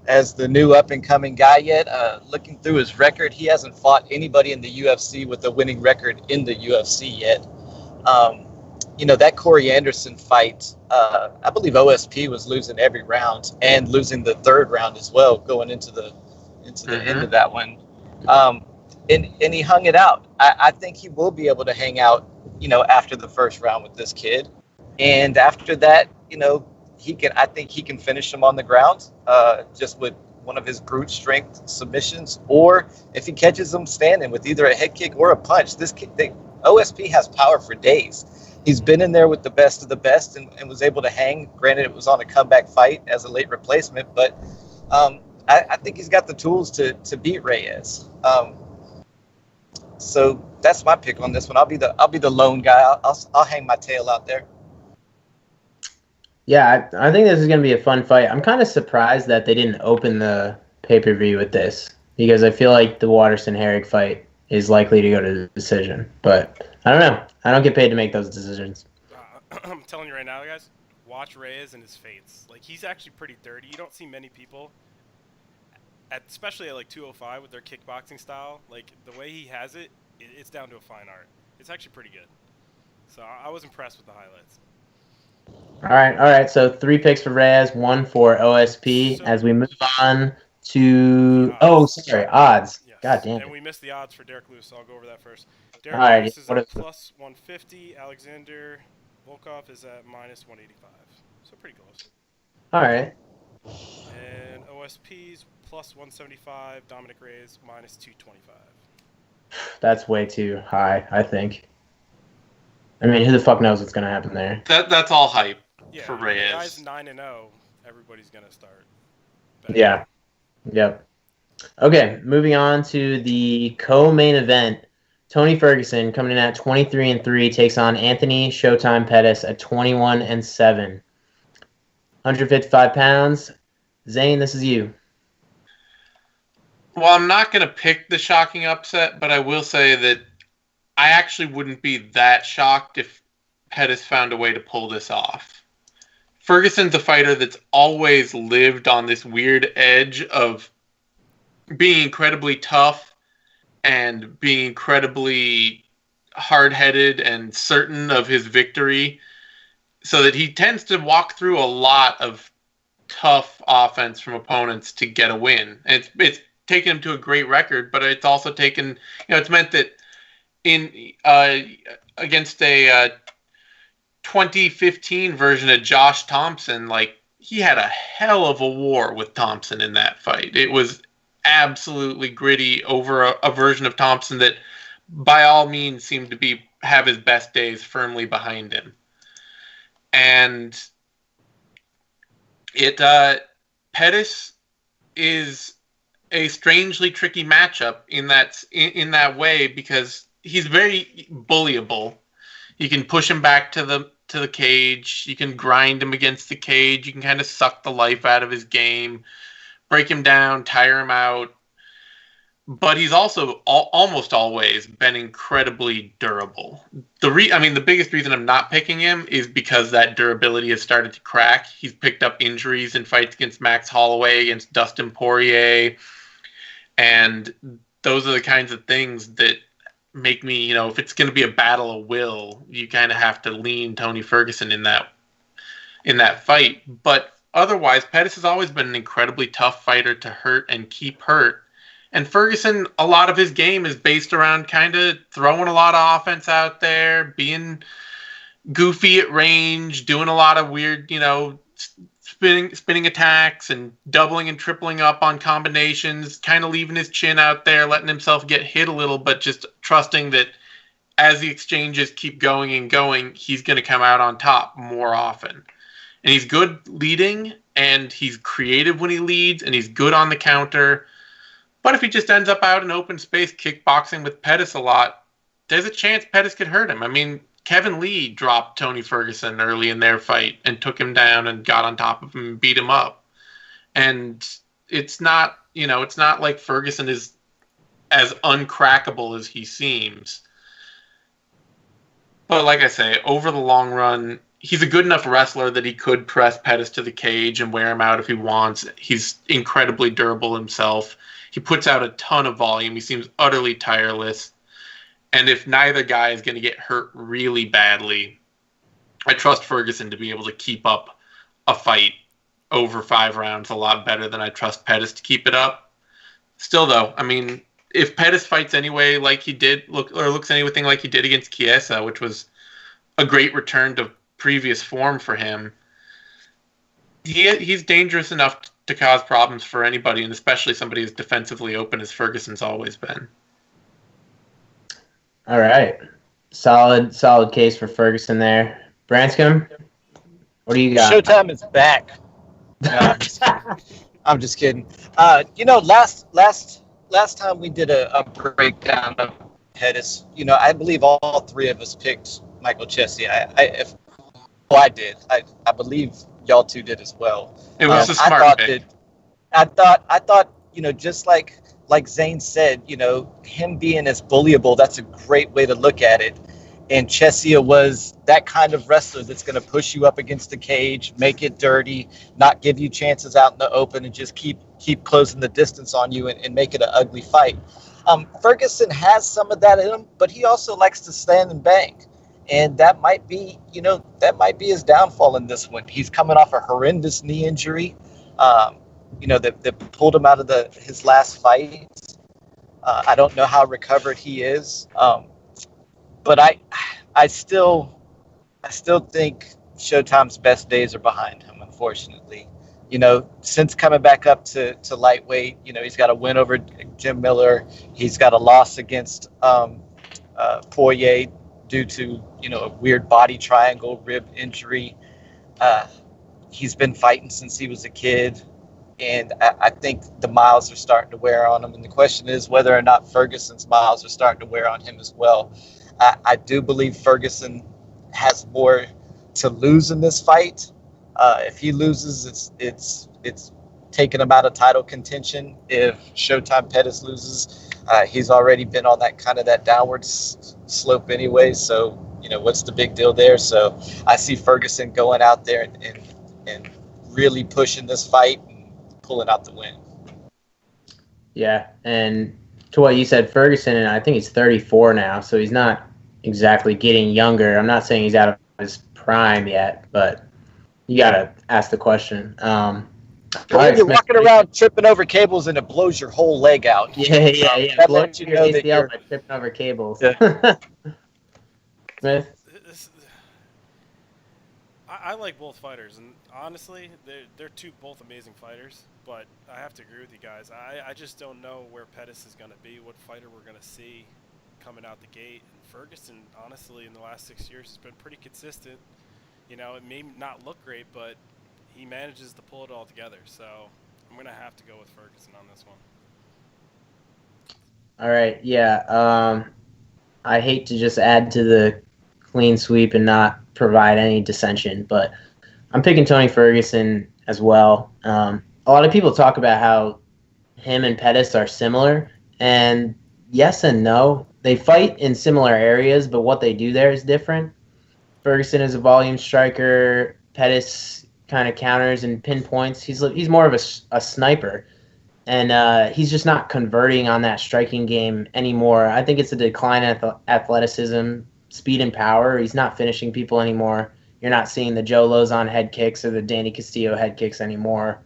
D: as the new up-and-coming guy yet. Looking through his record, he hasn't fought anybody in the UFC with a winning record in the UFC yet. That Corey Anderson fight, I believe OSP was losing every round and losing the third round as well, going into the end of that one. And he hung it out. I think he will be able to hang out, after the first round with this kid. And after that, I think he can finish him on the ground, just with one of his brute strength submissions, or if he catches him standing with either a head kick or a punch. OSP has power for days. He's been in there with the best of the best and was able to hang. Granted, it was on a comeback fight as a late replacement, but I think he's got the tools to beat Reyes. So that's my pick on this one. I'll be the lone guy. I'll hang my tail out there.
B: Yeah, I think this is going to be a fun fight. I'm kind of surprised that they didn't open the pay-per-view with this because I feel like the Waterson-Herrig fight is likely to go to the decision. But I don't know. I don't get paid to make those decisions.
F: I'm telling you right now, guys, watch Reyes and his feints. Like, he's actually pretty dirty. You don't see many people, especially at like 205 with their kickboxing style. Like, the way he has it, it's down to a fine art. It's actually pretty good. So I was impressed with the highlights.
B: All right. So 3 picks for Reyes, 1 for OSP.
F: So-
B: As we move on to
F: odds.
B: odds.
F: Yes.
B: God damn
F: And
B: it.
F: we missed the odds for Derek Lewis, so I'll go over that first.
B: All
F: Derek
B: right,
F: Lewis is
B: what
F: at
B: is it?
F: plus 150. Alexander Volkov is at minus 185. So pretty close.
B: All right.
F: And OSP's plus 175. Dominic Reyes minus 225.
B: That's way too high, I think. I mean, who the fuck knows what's gonna happen there?
E: That's all hype
F: Yeah,
E: for
F: the
E: Reyes.
F: guy's 9-0. Everybody's gonna start.
B: Yeah. Yep. Okay, moving on to the co-main event. Tony Ferguson coming in at 23-3 takes on Anthony Showtime Pettis at 21-7. 155 pounds. Zane, this is you.
E: Well, I'm not going to pick the shocking upset, but I will say that I actually wouldn't be that shocked if Pettis found a way to pull this off. Ferguson's a fighter that's always lived on this weird edge of being incredibly tough and being incredibly hard-headed and certain of his victory, so that he tends to walk through a lot of tough offense from opponents to get a win. And it's taken him to a great record, but it's also taken, it's meant that in against a 2015 version of Josh Thompson, like, he had a hell of a war with Thompson in that fight. It was absolutely gritty over a version of Thompson that by all means seemed to have his best days firmly behind him. And Pettis is a strangely tricky matchup in that way, because he's very bullyable. You can push him back to the cage. You can grind him against the cage. You can kind of suck the life out of his game, break him down, tire him out. But he's also almost always been incredibly durable. The biggest reason I'm not picking him is because that durability has started to crack. He's picked up injuries in fights against Max Holloway, against Dustin Poirier, and those are the kinds of things that make me, if it's going to be a battle of will, you kind of have to lean Tony Ferguson in that fight. But otherwise, Pettis has always been an incredibly tough fighter to hurt and keep hurt. And Ferguson, a lot of his game is based around kind of throwing a lot of offense out there, being goofy at range, doing a lot of weird, spinning attacks and doubling and tripling up on combinations, kind of leaving his chin out there, letting himself get hit a little, but just trusting that as the exchanges keep going and going, he's going to come out on top more often. And he's good leading, and he's creative when he leads, and he's good on the counter. But if he just ends up out in open space kickboxing with Pettis a lot, there's a chance Pettis could hurt him. I mean, Kevin Lee dropped Tony Ferguson early in their fight and took him down and got on top of him and beat him up. And it's not like Ferguson is as uncrackable as he seems. But like I say, over the long run, he's a good enough wrestler that he could press Pettis to the cage and wear him out if he wants. He's incredibly durable himself. He puts out a ton of volume. He seems utterly tireless. And if neither guy is going to get hurt really badly, I trust Ferguson to be able to keep up a fight over 5 rounds a lot better than I trust Pettis to keep it up. Still, though, I mean, if Pettis fights anyway like he did, looks anything like he did against Chiesa, which was a great return to previous form for him, he's dangerous enough to cause problems for anybody, and especially somebody as defensively open as Ferguson's always been.
B: All right. Solid case for Ferguson there. Branscombe, what do you got?
D: Showtime is back. No, I'm just kidding. Last time we did a breakdown of Pettis, I believe all 3 of us picked Michael Chessie. I did. I believe y'all 2 did as well.
E: It was a smart pick.
D: I thought, just like Zane said, him being as bullyable, that's a great way to look at it. And Chessia was that kind of wrestler that's going to push you up against the cage, make it dirty, not give you chances out in the open, and just keep closing the distance on you and make it an ugly fight. Ferguson has some of that in him, but he also likes to stand and bang. And that might be, his downfall in this one. He's coming off a horrendous knee injury, that pulled him out of his last fight. I don't know how recovered he is, but I still think Showtime's best days are behind him, unfortunately. Since coming back up to lightweight, he's got a win over Jim Miller. He's got a loss against Poirier due to, a weird body triangle rib injury. He's been fighting since he was a kid. And I think the miles are starting to wear on him. And the question is whether or not Ferguson's miles are starting to wear on him as well. I do believe Ferguson has more to lose in this fight. If he loses, it's taking him out of title contention. If Showtime Pettis loses, he's already been on that downward slope anyway. So, what's the big deal there? So I see Ferguson going out there and really pushing this fight and pulling out the win.
B: Yeah, and to what you said, Ferguson, and I think he's 34 now, so he's not exactly getting younger. I'm not saying he's out of his prime yet, but you got to ask the question.
D: When you're walking around tripping over cables and it blows your whole leg out.
B: Yeah.
D: That lets you know that you're
B: by tripping over cables.
D: Yeah.
B: Smith?
F: I like both fighters, and honestly, they're both amazing fighters. But I have to agree with you guys. I just don't know where Pettis is going to be, what fighter we're going to see coming out the gate. And Ferguson, honestly, in the last 6 years has been pretty consistent. It may not look great, but he manages to pull it all together. So I'm going to have to go with Ferguson on this one.
B: All right, yeah. I hate to just add to the clean sweep and not provide any dissension, but I'm picking Tony Ferguson as well. A lot of people talk about how him and Pettis are similar, and yes and no. They fight in similar areas, but what they do there is different. Ferguson is a volume striker. Pettis kind of counters and pinpoints. He's more of a sniper, and he's just not converting on that striking game anymore. I think it's a decline in athleticism, speed, and power. He's not finishing people anymore. You're not seeing the Joe Lozon head kicks or the Danny Castillo head kicks anymore.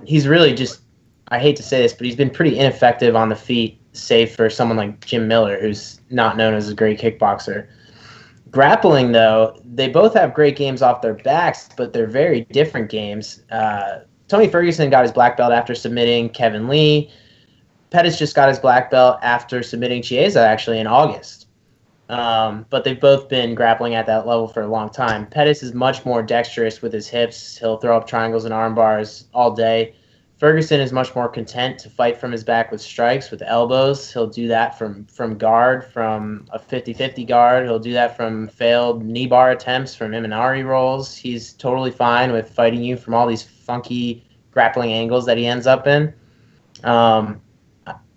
B: He's really just, I hate to say this, but he's been pretty ineffective on the feet, save for someone like Jim Miller, who's not known as a great kickboxer. Grappling, though, they both have great games off their backs, but they're very different games. Tony Ferguson got his black belt after submitting Kevin Lee. Pettis just got his black belt after submitting Chiesa, actually, in August. But they've both been grappling at that level for a long time. Pettis is much more dexterous with his hips. He'll throw up triangles and arm bars all day. Ferguson is much more content to fight from his back with strikes, with elbows. He'll do that from guard, from a 50-50 guard. He'll do that from failed knee bar attempts, from Imanari rolls. He's totally fine with fighting you from all these funky grappling angles that he ends up in.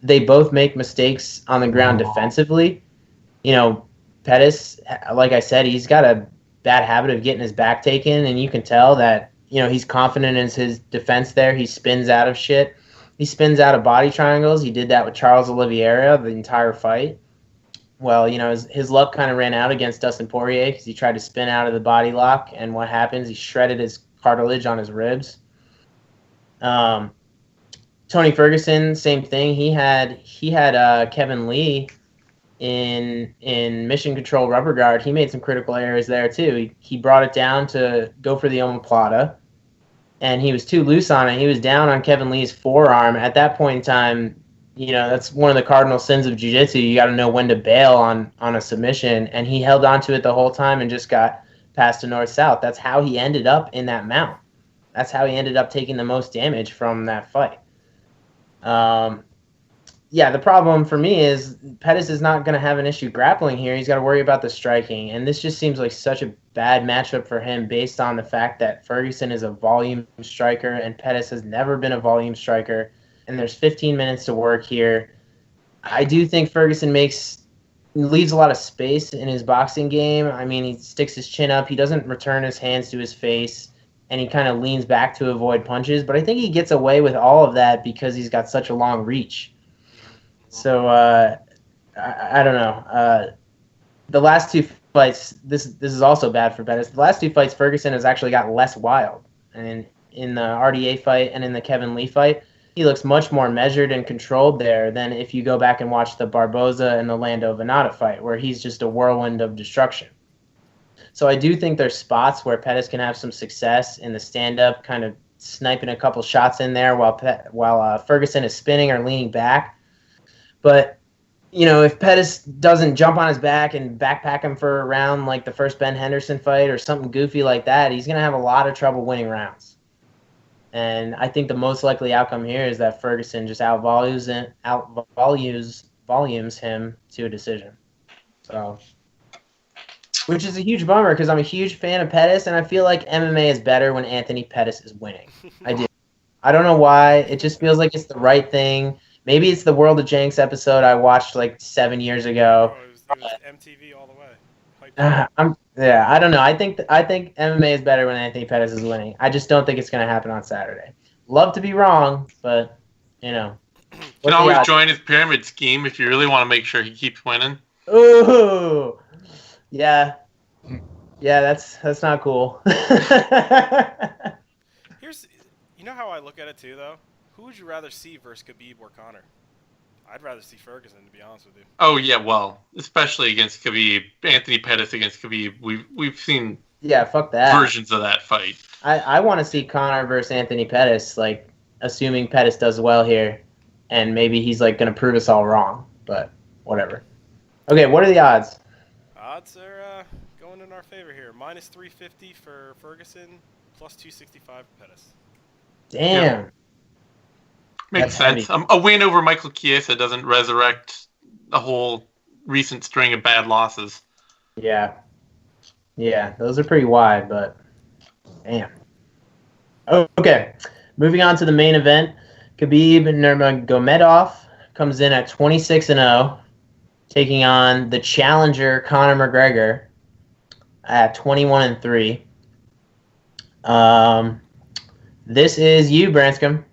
B: They both make mistakes on the ground defensively. Pettis, like I said, he's got a bad habit of getting his back taken, and you can tell that, he's confident in his defense there. He spins out of shit. He spins out of body triangles. He did that with Charles Oliveira the entire fight. Well, his luck kind of ran out against Dustin Poirier because he tried to spin out of the body lock, and what happens? He shredded his cartilage on his ribs. Tony Ferguson, same thing. He had Kevin Lee in Mission Control Rubber Guard. He made some critical errors there too. He brought it down to go for the omoplata, and he was too loose on it. He was down on Kevin Lee's forearm. At that point in time, that's one of the cardinal sins of jiu-jitsu. You got to know when to bail on a submission, and he held on to it the whole time and just got passed to north-south. That's how he ended up in that mount. That's how he ended up taking the most damage from that fight. The problem for me is Pettis is not going to have an issue grappling here. He's got to worry about the striking, and this just seems like such a bad matchup for him based on the fact that Ferguson is a volume striker and Pettis has never been a volume striker, and there's 15 minutes to work here. I do think Ferguson leaves a lot of space in his boxing game. I mean, he sticks his chin up. He doesn't return his hands to his face, and he kind of leans back to avoid punches, but I think he gets away with all of that because he's got such a long reach. So, I don't know. The last two fights, this is also bad for Pettis. The last 2 fights, Ferguson has actually got less wild. And in the RDA fight and in the Kevin Lee fight, he looks much more measured and controlled there than if you go back and watch the Barboza and the Lando Venata fight, where he's just a whirlwind of destruction. So I do think there's spots where Pettis can have some success in the stand-up, kind of sniping a couple shots in there while Ferguson is spinning or leaning back. But, you know, if Pettis doesn't jump on his back and backpack him for a round like the first Ben Henderson fight or something goofy like that, he's going to have a lot of trouble winning rounds. And I think the most likely outcome here is that Ferguson just outvolumes him to a decision. So, which is a huge bummer because I'm a huge fan of Pettis, and I feel like MMA is better when Anthony Pettis is winning. I do. I don't know why. It just feels like it's the right thing. Maybe it's the World of Janks episode I watched like 7 years ago.
F: Oh, it was MTV all the way.
B: I don't know. I think MMA is better when Anthony Pettis is winning. I just don't think it's going to happen on Saturday. Love to be wrong, but, you know.
E: You can always join his pyramid scheme if you really want to make sure he keeps winning.
B: Ooh. Yeah. Yeah, that's not cool.
F: You know how I look at it too, though? Who would you rather see versus Khabib or Conor? I'd rather see Ferguson, to be honest with you.
E: Oh yeah, well, especially against Khabib, Anthony Pettis against Khabib. We've seen
B: fuck that
E: versions of that fight.
B: I want to see Conor versus Anthony Pettis, like assuming Pettis does well here, and maybe he's like gonna prove us all wrong. But whatever. Okay, what are the odds?
F: Odds are going in our favor here. Minus 350 for Ferguson, plus 265 for Pettis.
B: Damn.
E: Yeah. Makes sense. A win over Michael Chiesa doesn't resurrect a whole recent string of bad losses.
B: Yeah. Yeah, those are pretty wide, but damn. Okay, moving on to the main event. Khabib Nurmagomedov comes in at 26-0, taking on the challenger Conor McGregor at 21-3. This is you, Branscombe.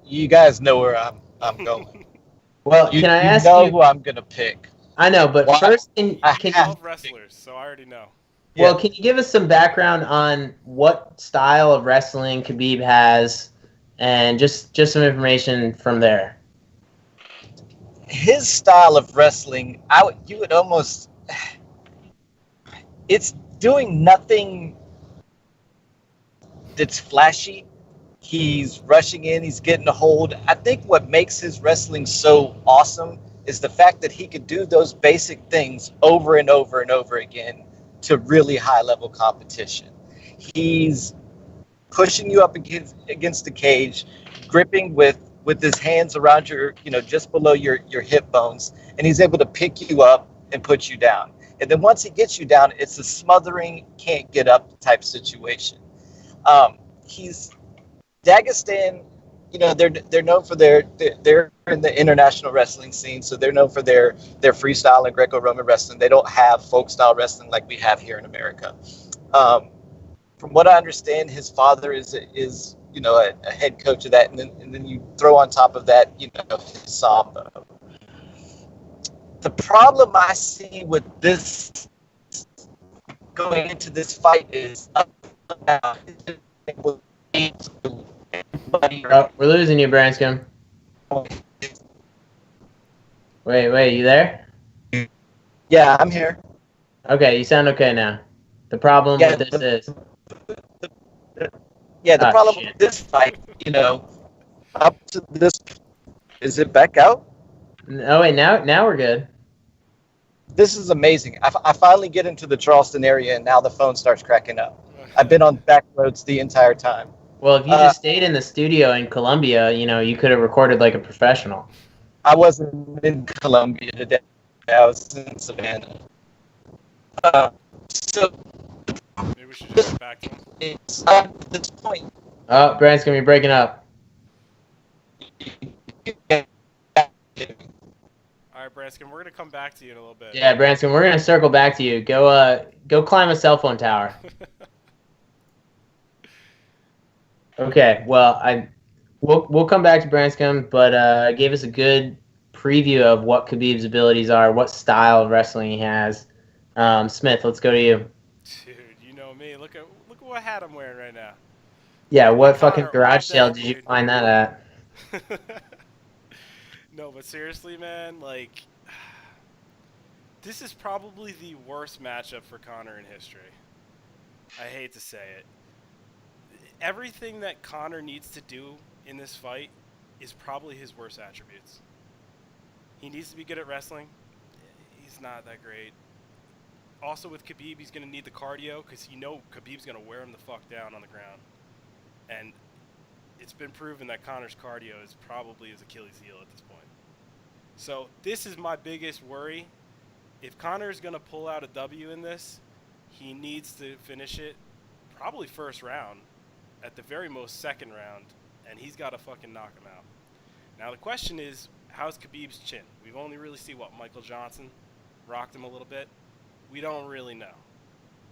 D: You guys know where I'm going.
B: Well, can I ask
D: you?
B: You
D: Who I'm gonna pick?
B: I know, but first,
F: I love wrestlers, so I already know.
B: Well, can you give us some background on what style of wrestling Khabib has, and just some information from there?
D: His style of wrestling, you would almost. It's doing nothing that's flashy. He's rushing in. He's getting a hold. I think what makes his wrestling so awesome is the fact that he could do those basic things over and over and over again to really high-level competition. He's pushing you up against the cage, gripping with his hands around your, just below your hip bones, and he's able to pick you up and put you down. And then once he gets you down, it's a smothering, can't get up type situation. He's Dagestan, they're known for they're in the international wrestling scene, so they're known for their freestyle and Greco-Roman wrestling. They don't have folk style wrestling like we have here in America. From what I understand, his father is a head coach of that, and then you throw on top of that, his Sambo. The problem I see with this going into this fight is
B: we're losing you, Branscombe. Wait, you there?
D: Yeah, I'm here.
B: Okay, you sound okay now. The problem with this is...
D: Yeah, the problem with this fight, up to this... Is it back out?
B: Oh, wait, now we're good.
D: This is amazing. I finally get into the Charleston area, and now the phone starts cracking up. I've been on back roads the entire time.
B: Well, if you just stayed in the studio in Columbia, you could have recorded like a professional.
D: I wasn't in Columbia today. I was in Savannah. So
F: maybe we should just get back to him.
D: It's at this point.
B: Oh, Branscombe, you're breaking up.
F: All right, Branscombe, we're gonna come back to you in a little bit.
B: Yeah, Branscombe, we're gonna circle back to you. Go climb a cell phone tower. Okay, well, we'll come back to Branscombe, but gave us a good preview of what Khabib's abilities are, what style of wrestling he has. Smith, let's go to you.
F: Dude, you know me. Look at what hat I'm wearing right now.
B: Yeah, what
F: Connor,
B: fucking garage
F: all
B: sale
F: day,
B: did you
F: dude.
B: find that at?
F: No, but seriously, man, like, this is probably the worst matchup for Conor in history. I hate to say it. Everything that Conor needs to do in this fight is probably his worst attributes. He needs to be good at wrestling. He's not that great. Also with Khabib, he's going to need the cardio because Khabib's going to wear him the fuck down on the ground. And it's been proven that Conor's cardio is probably his Achilles heel at this point. So this is my biggest worry. If Conor is going to pull out a W in this, he needs to finish it probably first round, at the very most second round, and he's got to fucking knock him out. Now the question is, how's Khabib's chin? We've only really seen Michael Johnson rocked him a little bit. We don't really know.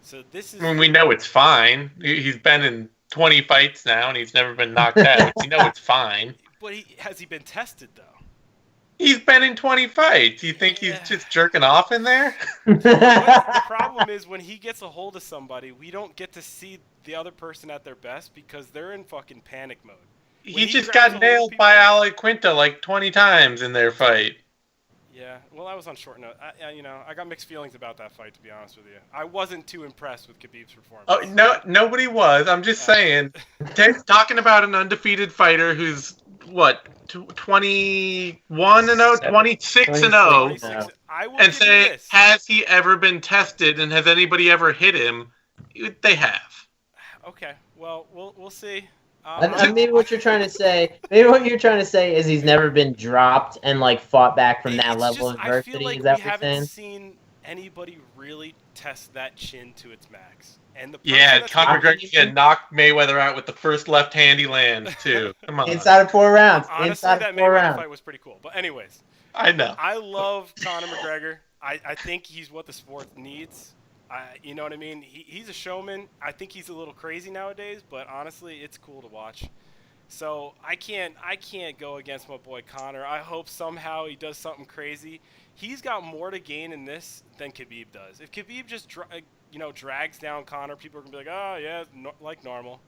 F: So this is...
E: I mean, we know it's fine. He's been in 20 fights now, and he's never been knocked out. We know it's fine.
F: But has he been tested, though?
E: He's been in 20 fights. You think he's just jerking off in there?
F: The problem is when he gets a hold of somebody, we don't get to see the other person at their best because they're in fucking panic mode.
E: He just got nailed by Ali Quinta like 20 times in their fight.
F: Yeah, well, I was on short note. I got mixed feelings about that fight, to be honest with you. I wasn't too impressed with Khabib's performance.
E: Oh, no, nobody was. I'm just saying. Talking about an undefeated fighter who's, 21-0, 26-0, and say, has he ever been tested and has anybody ever hit him? They have.
F: Okay, well, we'll see.
B: Maybe what you're trying to say. Maybe what you're trying to say is he's never been dropped and fought back from that level of adversity.
F: I feel like
B: is that
F: we
B: what you're
F: haven't
B: saying?
F: seen anybody really test that chin to its max. And
E: Conor McGregor can knock Mayweather out with the first left hand he lands too. Come on.
B: Inside of 4 rounds.
F: Honestly, that Mayweather fight was pretty cool. But anyways,
E: I know.
F: I love Conor McGregor. I think he's what the sport needs. You know what I mean? He's a showman. I think he's a little crazy nowadays, but honestly, it's cool to watch. So I can't go against my boy Conor. I hope somehow he does something crazy. He's got more to gain in this than Khabib does. If Khabib just drags down Conor, people are gonna be like, oh yeah, like normal.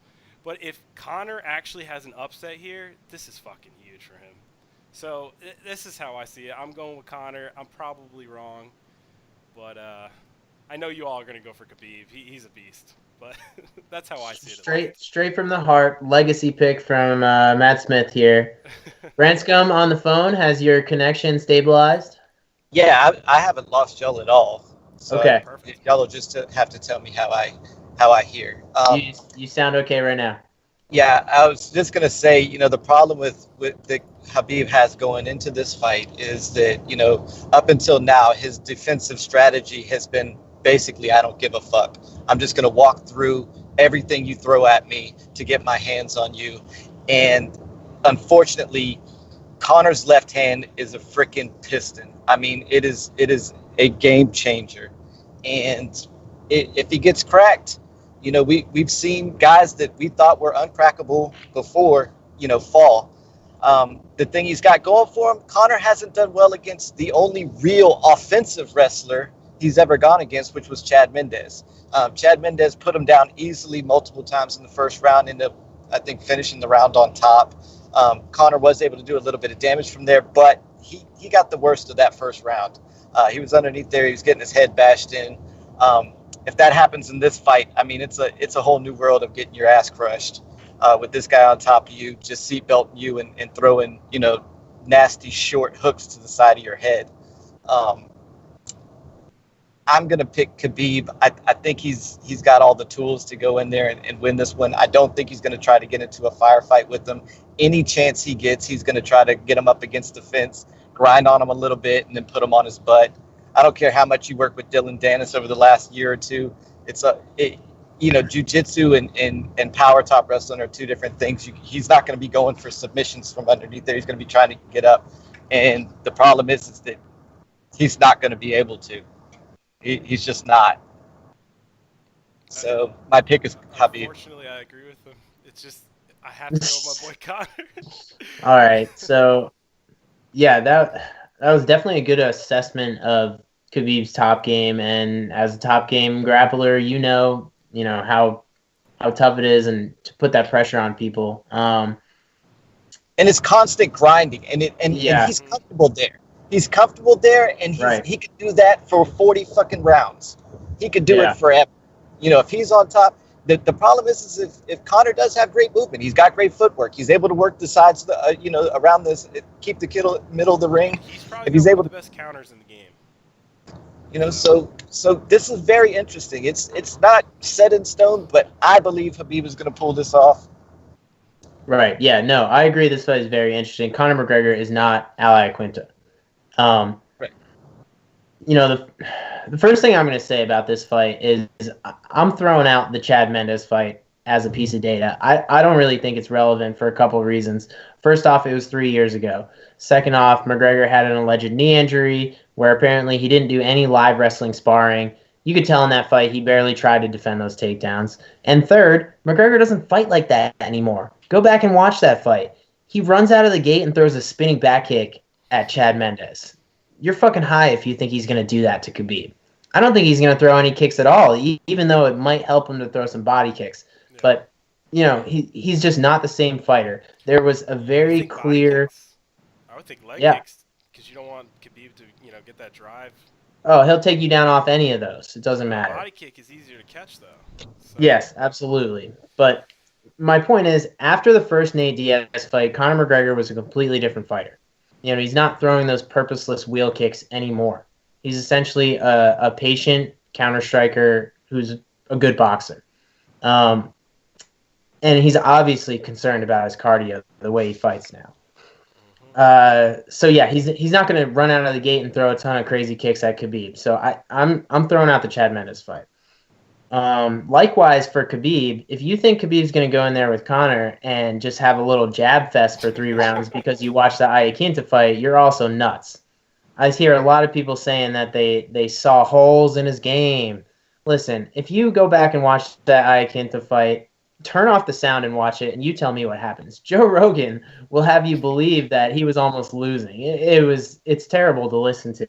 F: But if Conor actually has an upset here, this is fucking huge for him. So this is how I see it. I'm going with Conor. I'm probably wrong, but I know you all are going to go for Khabib. He's a beast, but that's how I see it.
B: Straight from the heart, legacy pick from Matt Smith here. Branscombe on the phone. Has your connection stabilized?
D: Yeah, I haven't lost y'all at all. So
B: okay.
D: Y'all will just have to tell me how I hear.
B: You sound okay right now.
D: Yeah, I was just going to say, the problem with that Khabib has going into this fight is that, up until now, his defensive strategy has been basically, I don't give a fuck. I'm just going to walk through everything you throw at me to get my hands on you. And unfortunately, Conor's left hand is a freaking piston. I mean, it is a game changer. And if he gets cracked, we've seen guys that we thought were uncrackable before, fall. The thing he's got going for him, Conor hasn't done well against the only real offensive wrestler he's ever gone against, which was Chad Mendes. Chad Mendes put him down easily multiple times in the first round, ended up, I think, finishing the round on top. Conor was able to do a little bit of damage from there, but he got the worst of that first round. He was underneath there. He was getting his head bashed in. If that happens in this fight, I mean, it's a whole new world of getting your ass crushed with this guy on top of you, just seatbelting you and throwing, nasty short hooks to the side of your head. I'm going to pick Khabib. I think he's got all the tools to go in there and win this one. I don't think he's going to try to get into a firefight with him. Any chance he gets, he's going to try to get him up against the fence, grind on him a little bit, and then put him on his butt. I don't care how much you work with Dylan Dennis over the last year or two. Jiu-jitsu and power top wrestling are two different things. He's not going to be going for submissions from underneath there. He's going to be trying to get up. And the problem is that he's not going to be able to. He's just not. So my pick is Khabib.
F: Unfortunately, I agree with him. It's just I have to go with my boy Conor.
B: All right, so yeah, was definitely a good assessment of Khabib's top game, and as a top game grappler, you know how tough it is, and to put that pressure on people.
D: And it's constant grinding, and he's comfortable there. He's comfortable there, and he could do that for 40 fucking rounds. He could do it forever. If he's on top. The problem is if Conor does have great movement, he's got great footwork. He's able to work the sides, around this, keep the middle of the ring.
F: He's probably one of the best counters in the game.
D: So this is very interesting. It's not set in stone, but I believe Khabib is going to pull this off.
B: Right. Yeah. No, I agree. This fight is very interesting. Conor McGregor is not Al Iaquinta.
D: Right.
B: The first thing I'm going to say about this fight is I'm throwing out the Chad Mendes fight as a piece of data. I don't really think it's relevant for a couple of reasons. First off, it was 3 years ago. Second off, McGregor had an alleged knee injury where apparently he didn't do any live wrestling sparring. You could tell in that fight he barely tried to defend those takedowns. And third, McGregor doesn't fight like that anymore. Go back and watch that fight. He runs out of the gate and throws a spinning back kick at Chad Mendes. You're fucking high if you think he's going to do that to Khabib. I don't think he's going to throw any kicks at all, even though it might help him to throw some body kicks. Yeah. But, he's just not the same fighter. There was a very clear...
F: I would think leg kicks, because you don't want Khabib to, get that drive.
B: Oh, he'll take you down off any of those. It doesn't matter.
F: Body kick is easier to catch, though. So.
B: Yes, absolutely. But my point is, after the first Nate Diaz fight, Conor McGregor was a completely different fighter. He's not throwing those purposeless wheel kicks anymore. He's essentially a patient counter striker who's a good boxer. And he's obviously concerned about his cardio, the way he fights now. So yeah, he's not going to run out of the gate and throw a ton of crazy kicks at Khabib. So I'm throwing out the Chad Mendes fight. Likewise for Khabib, if you think Khabib's going to go in there with Conor and just have a little jab fest for 3 rounds because you watched the Iaquinta fight, you're also nuts. I hear a lot of people saying that they saw holes in his game. Listen, if you go back and watch that Iaquinta fight, turn off the sound and watch it, and you tell me what happens. Joe Rogan will have you believe that he was almost losing. It's terrible to listen to.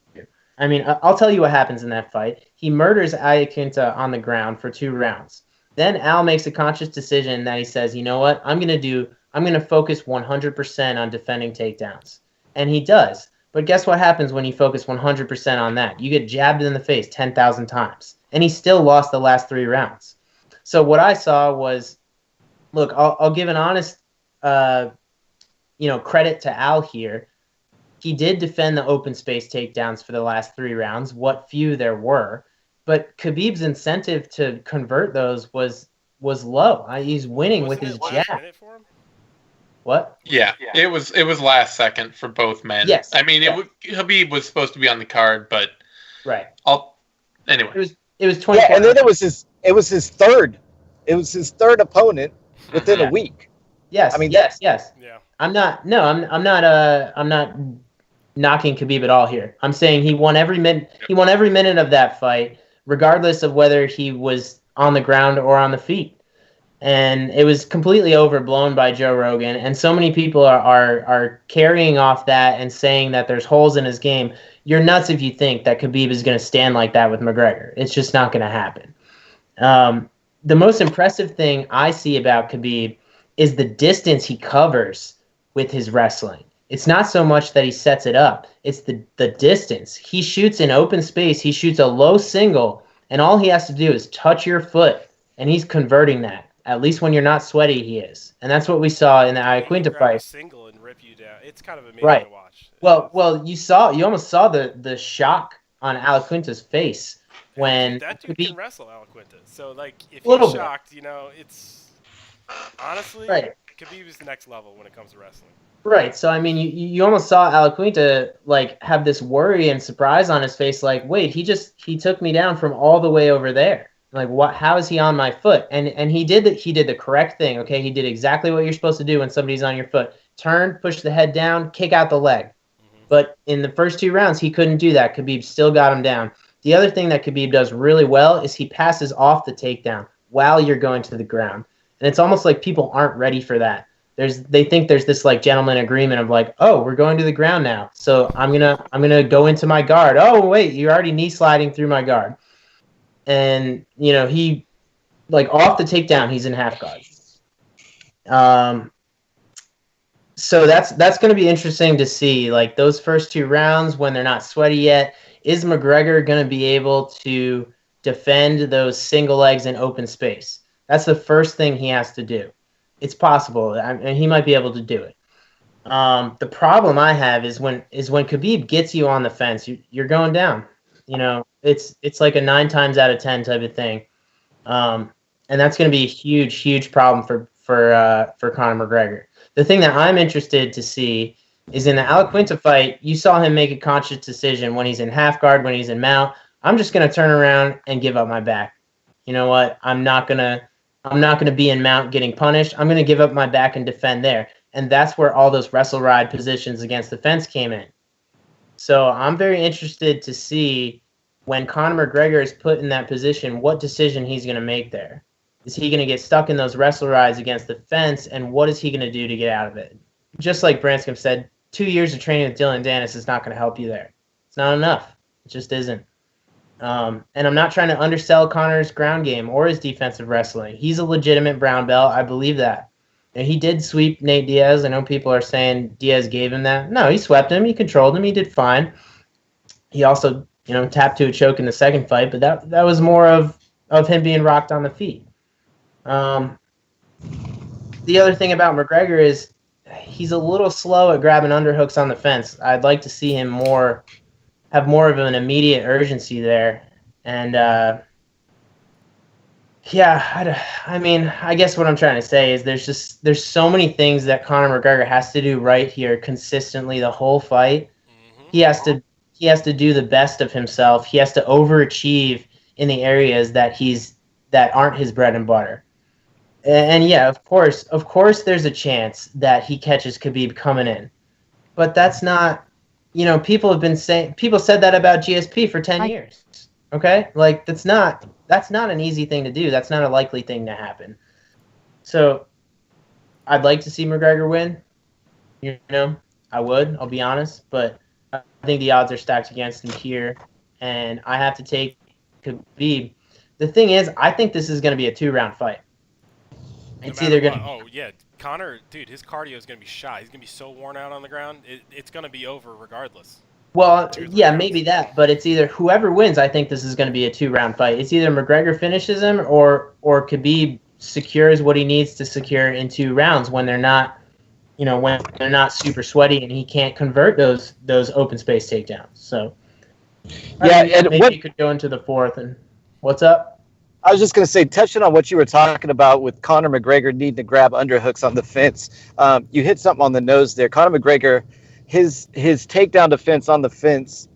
B: I mean, I'll tell you what happens in that fight. He murders Iaquinta on the ground for 2 rounds. Then Al makes a conscious decision that he says, you know what, I'm going to focus 100% on defending takedowns. And he does. But guess what happens when you focus 100% on that? You get jabbed in the face 10,000 times. And he still lost the last 3 rounds. So what I saw was, look, I'll give an honest, credit to Al here. He did defend the open space takedowns for the last 3 rounds, what few there were. But Khabib's incentive to convert those was low. He's winning with his jab. What?
E: Yeah, it was last second for both men.
B: Yes.
E: I mean, Khabib was supposed to be on the card, but
B: right.
E: Anyway.
B: It was 24.
D: Yeah, and then it was his third opponent within a week.
B: Yes. I mean, yes. Yeah. I'm not knocking Khabib at all here. I'm saying he won every minute. He won every minute of that fight, regardless of whether he was on the ground or on the feet. And it was completely overblown by Joe Rogan. And so many people are carrying off that and saying that there's holes in his game. You're nuts if you think that Khabib is going to stand like that with McGregor. It's just not going to happen. The most impressive thing I see about Khabib is the distance he covers with his wrestling. It's not so much that he sets it up. It's the distance. He shoots in open space. He shoots a low single, and all he has to do is touch your foot, and he's converting that. At least when you're not sweaty, he is. And that's what we saw in the Iaquinta fight.
F: Single and rip you down. It's kind of amazing to watch.
B: Well, you almost saw the shock on Iaquinta's face when
F: that dude can wrestle Iaquinta. So if he's shocked, it's honestly Khabib is the next level when it comes to wrestling.
B: Right. So I mean, you almost saw Iaquinta have this worry and surprise on his face. Wait, he took me down from all the way over there. What? How is he on my foot? And he did the correct thing. Okay, he did exactly what you're supposed to do when somebody's on your foot. Turn, push the head down, kick out the leg. Mm-hmm. But in the first 2 rounds, he couldn't do that. Khabib still got him down. The other thing that Khabib does really well is he passes off the takedown while you're going to the ground. And it's almost like people aren't ready for that. they think there's this like gentleman agreement of like, oh, we're going to the ground now, so I'm gonna go into my guard. Oh wait, you're already knee sliding through my guard, and he like off the takedown, he's in half guard. So that's going to be interesting to see, like those first 2 rounds when they're not sweaty yet. Is McGregor going to be able to defend those single legs in open space? That's the first thing he has to do. It's possible, and he might be able to do it. The problem I have is when Khabib gets you on the fence, you're going down. It's like a 9 times out of 10 type of thing, and that's going to be a huge problem for Conor McGregor. The thing that I'm interested to see is in the Alaquinta fight, you saw him make a conscious decision when he's in half guard, when he's in mount. I'm just going to turn around and give up my back. You know what? I'm not going to be in mount getting punished. I'm going to give up my back and defend there. And that's where all those wrestle ride positions against the fence came in. So I'm very interested to see when Conor McGregor is put in that position, what decision he's going to make there. Is he going to get stuck in those wrestle rides against the fence, and what is he going to do to get out of it? Just like Branscombe said, 2 years of training with Dylan Dennis is not going to help you there. It's not enough. It just isn't. And I'm not trying to undersell Conor's ground game or his defensive wrestling. He's a legitimate brown belt. I believe that. And he did sweep Nate Diaz. I know people are saying Diaz gave him that. No, he swept him. He controlled him. He did fine. He also, tapped to a choke in the second fight, but that was more of him being rocked on the feet. The other thing about McGregor is he's a little slow at grabbing underhooks on the fence. I'd like to see him have more of an immediate urgency there. And I guess what I'm trying to say is there's so many things that Conor McGregor has to do right here consistently the whole fight. Mm-hmm. He has to do the best of himself. He has to overachieve in the areas that aren't his bread and butter. And yeah, of course, there's a chance that he catches Khabib coming in, but that's not, people said that about GSP for 10 years. Okay. Like that's not an easy thing to do. That's not a likely thing to happen. So I'd like to see McGregor win, I'll be honest, but I think the odds are stacked against him here, and I have to take Khabib. The thing is, I think this is going to be a 2-round fight. It's either going to...
F: Oh, yeah. Conor, dude, his cardio is going to be shot. He's going to be so worn out on the ground. It's going to be over regardless.
B: Well, yeah, maybe that. But it's either whoever wins, I think this is going to be a 2-round fight. It's either McGregor finishes him or Khabib secures what he needs to secure in 2 rounds when they're not, when they're not super sweaty and he can't convert those open space takedowns. So, yeah, and maybe he could go into the 4th. And what's up?
D: I was just going to say, touching on what you were talking about with Conor McGregor needing to grab underhooks on the fence, you hit something on the nose there. Conor McGregor, his takedown defense on the fence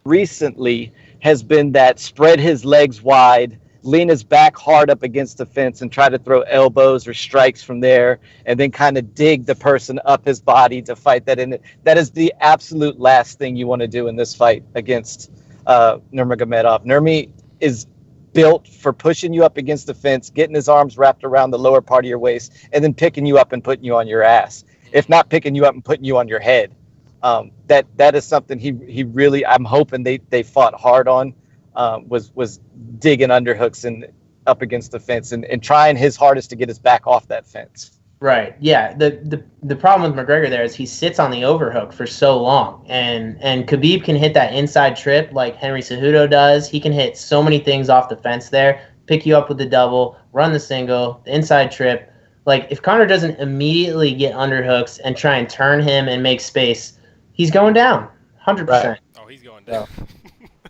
D: recently has been that spread his legs wide, lean his back hard up against the fence and try to throw elbows or strikes from there, and then kind of dig the person up his body to fight that in. That is the absolute last thing you want to do in this fight against Numagomedov. Nurmi is built for pushing you up against the fence, getting his arms wrapped around the lower part of your waist, and then picking you up and putting you on your ass. If not picking you up and putting you on your head. That is something he really, I'm hoping they fought hard on, was digging underhooks and up against the fence and trying his hardest to get his back off that fence.
B: Right. Yeah. The problem with McGregor there is he sits on the overhook for so long, and Khabib can hit that inside trip like Henry Cejudo does. He can hit so many things off the fence there, pick you up with the double, run the single, the inside trip. Like if Conor doesn't immediately get underhooks and try and turn him and make space, he's going down 100%.
F: Right. Oh, he's going down.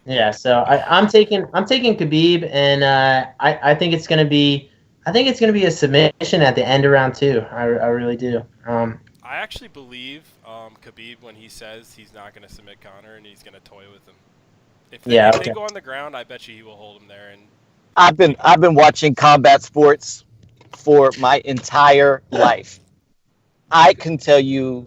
B: Yeah. So I'm taking Khabib, and I think it's going to be. I think it's going to be a submission at the end of round 2. I really do.
F: I actually believe Khabib when he says he's not going to submit Conor and he's going to toy with him. If they go on the ground, I bet you he will hold him there. And
D: I've been watching combat sports for my entire life. I can tell you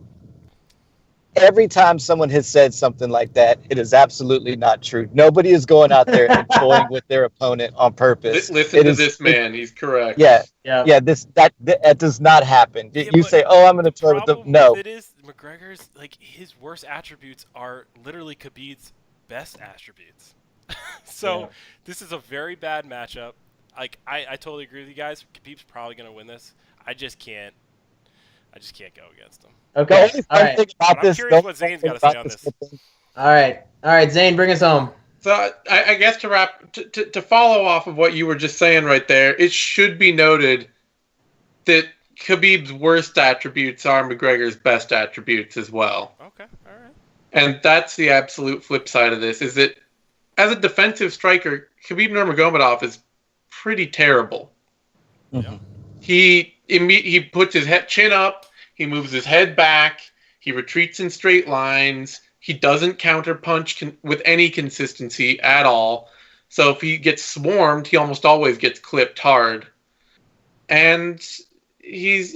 D: every time someone has said something like that, it is absolutely not true. Nobody is going out there and toying with their opponent on purpose.
E: Listen to this man. He's correct.
D: Yeah.
B: Yeah.
D: Yeah, that does not happen.
F: Yeah,
D: you
F: but say,
D: "Oh, I'm going to toy with them."
F: problem
D: No.
F: with it is McGregor's like his worst attributes are literally Khabib's best attributes. So
B: Yeah.
F: this is a very bad matchup. Like I totally agree with you guys. Khabib's probably gonna win this. I just can't go against him.
B: Okay.
D: The only
B: All
D: fun
B: right.
D: thing about
F: I'm
D: this,
F: curious what Zane's got to say on this.
B: All right, Zane, bring us home.
E: So I guess to follow off of what you were just saying right there, it should be noted that Khabib's worst attributes are McGregor's best attributes as well.
F: Okay, all right.
E: And that's the absolute flip side of this, is that as a defensive striker, Khabib Nurmagomedov is pretty terrible.
D: Mhm.
E: He puts his chin up, he moves his head back, he retreats in straight lines, he doesn't counterpunch with any consistency at all. So if he gets swarmed, he almost always gets clipped hard. And he's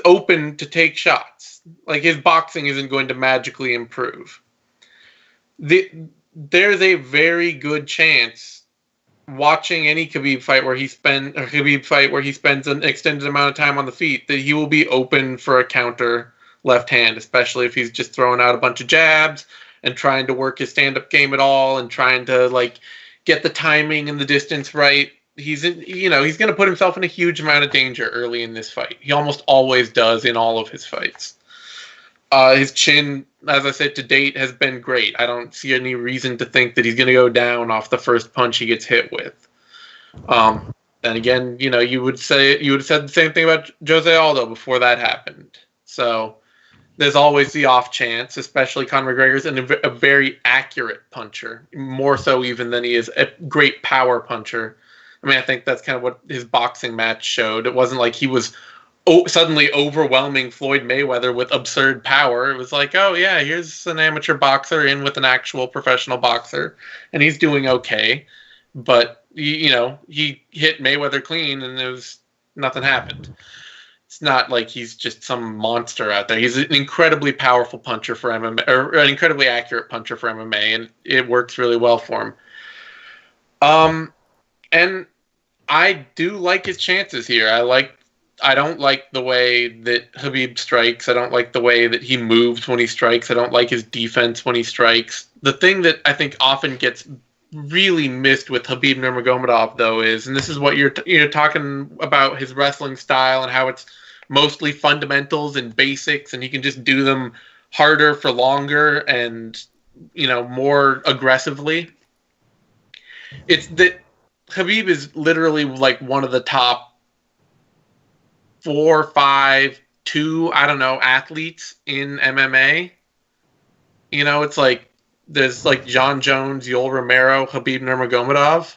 E: open to take shots. Like, his boxing isn't going to magically improve. There's a very good chance watching any Khabib fight where he spends an extended amount of time on the feet that he will be open for a counter left hand, especially if he's just throwing out a bunch of jabs and trying to work his stand-up game at all and trying to like get the timing and the distance right. He's going to put himself in a huge amount of danger early in this fight. He almost always does in all of his fights. His chin, as I said, to date has been great. I don't see any reason to think that he's going to go down off the first punch he gets hit with. And again, you would have said the same thing about Jose Aldo before that happened. So there's always the off chance, especially Conor McGregor's a very accurate puncher, more so even than he is a great power puncher. I mean, I think that's kind of what his boxing match showed. It wasn't like he was suddenly overwhelming Floyd Mayweather with absurd power. It was like, oh yeah, here's an amateur boxer in with an actual professional boxer, and he's doing okay. But he hit Mayweather clean, and nothing happened. It's not like he's just some monster out there. He's an incredibly powerful puncher for MMA, or an incredibly accurate puncher for MMA, and it works really well for him. And I do like his chances here. I don't like the way that Khabib strikes. I don't like the way that he moves when he strikes. I don't like his defense when he strikes. The thing that I think often gets really missed with Khabib Nurmagomedov, though, is, and this is what you're talking about, his wrestling style and how it's mostly fundamentals and basics, and he can just do them harder for longer and more aggressively. It's that Khabib is literally like one of the top 4, 5, 2, I don't know, athletes in MMA. It's like there's like John Jones, Yoel Romero, Khabib Nurmagomedov.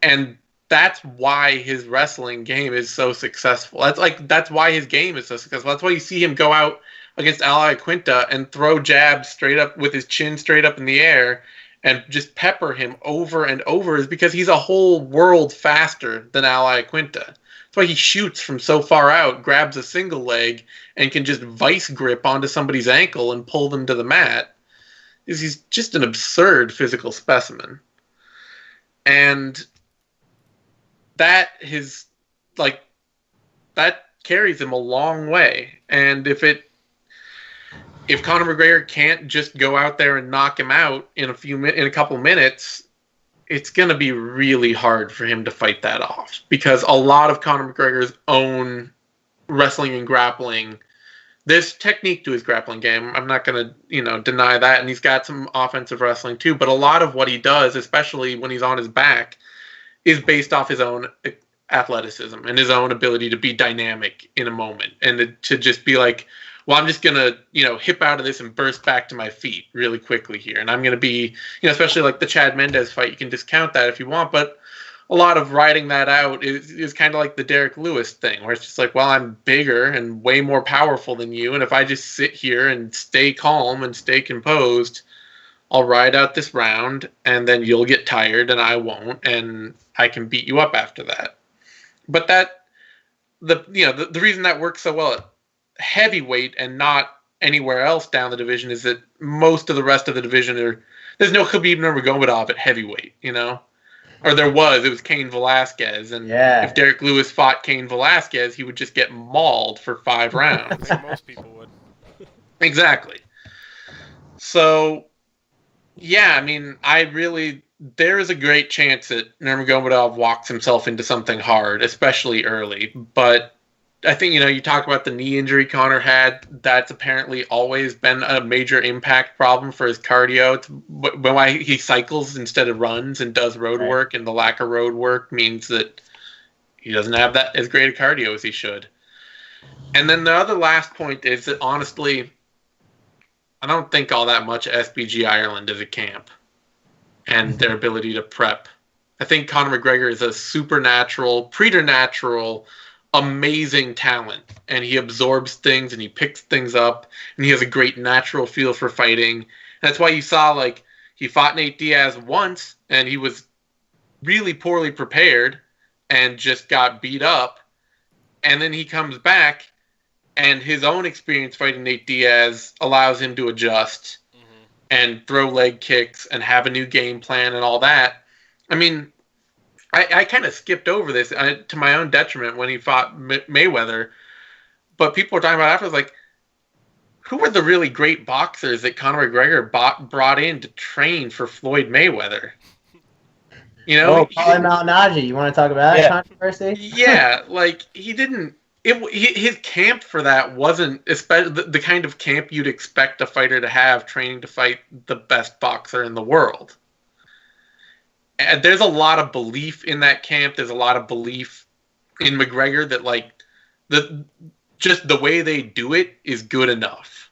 E: And that's why his wrestling game is so successful. That's why his game is so successful. That's why you see him go out against Al Iaquinta and throw jabs straight up with his chin straight up in the air and just pepper him over and over, is because he's a whole world faster than Al Iaquinta. That's why he shoots from so far out, grabs a single leg, and can just vice grip onto somebody's ankle and pull them to the mat. He's just an absurd physical specimen. And that carries him a long way. And if Conor McGregor can't just go out there and knock him out in a couple minutes, it's going to be really hard for him to fight that off, because a lot of Conor McGregor's own wrestling and grappling, there's technique to his grappling game. I'm not going to, deny that. And he's got some offensive wrestling too, but a lot of what he does, especially when he's on his back, is based off his own athleticism and his own ability to be dynamic in a moment, and to just be like, well, I'm just going to, hip out of this and burst back to my feet really quickly here. And I'm going to be, especially like the Chad Mendez fight, you can discount that if you want, but a lot of riding that out is kind of like the Derek Lewis thing, where it's just like, well, I'm bigger and way more powerful than you, and if I just sit here and stay calm and stay composed, I'll ride out this round, and then you'll get tired and I won't, and I can beat you up after that. But the reason that works so well at heavyweight and not anywhere else down the division is that most of the rest of the division there's no Khabib Numagomedov at heavyweight, you know? Or there was. It was Cain Velasquez. And if Derek Lewis fought Cain Velasquez, he would just get mauled for 5 rounds.
F: I think most people would.
E: Exactly. So, yeah, I mean, there is a great chance that Nurmagomedov walks himself into something hard, especially early. But I think, you talk about the knee injury Conor had. That's apparently always been a major impact problem for his cardio. It's why he cycles instead of runs and does road work, and the lack of road work means that he doesn't have that as great a cardio as he should. And then the other last point is that, honestly, I don't think all that much SBG Ireland is a camp and their ability to prep. I think Conor McGregor is a supernatural, preternatural, amazing talent, and he absorbs things and he picks things up, and he has a great natural feel for fighting. And that's why you saw, he fought Nate Diaz once, and he was really poorly prepared and just got beat up. And then he comes back, and his own experience fighting Nate Diaz allows him to adjust and throw leg kicks and have a new game plan and all that. I mean, I kind of skipped over this to my own detriment when he fought Mayweather. But people were talking about afterwards, who were the really great boxers that Conor McGregor brought in to train for Floyd Mayweather?
B: Paul Malignaggi. You want to talk about that controversy?
E: Yeah, he didn't. His camp for that wasn't the kind of camp you'd expect a fighter to have training to fight the best boxer in the world. And there's a lot of belief in that camp. There's a lot of belief in McGregor that just the way they do it is good enough.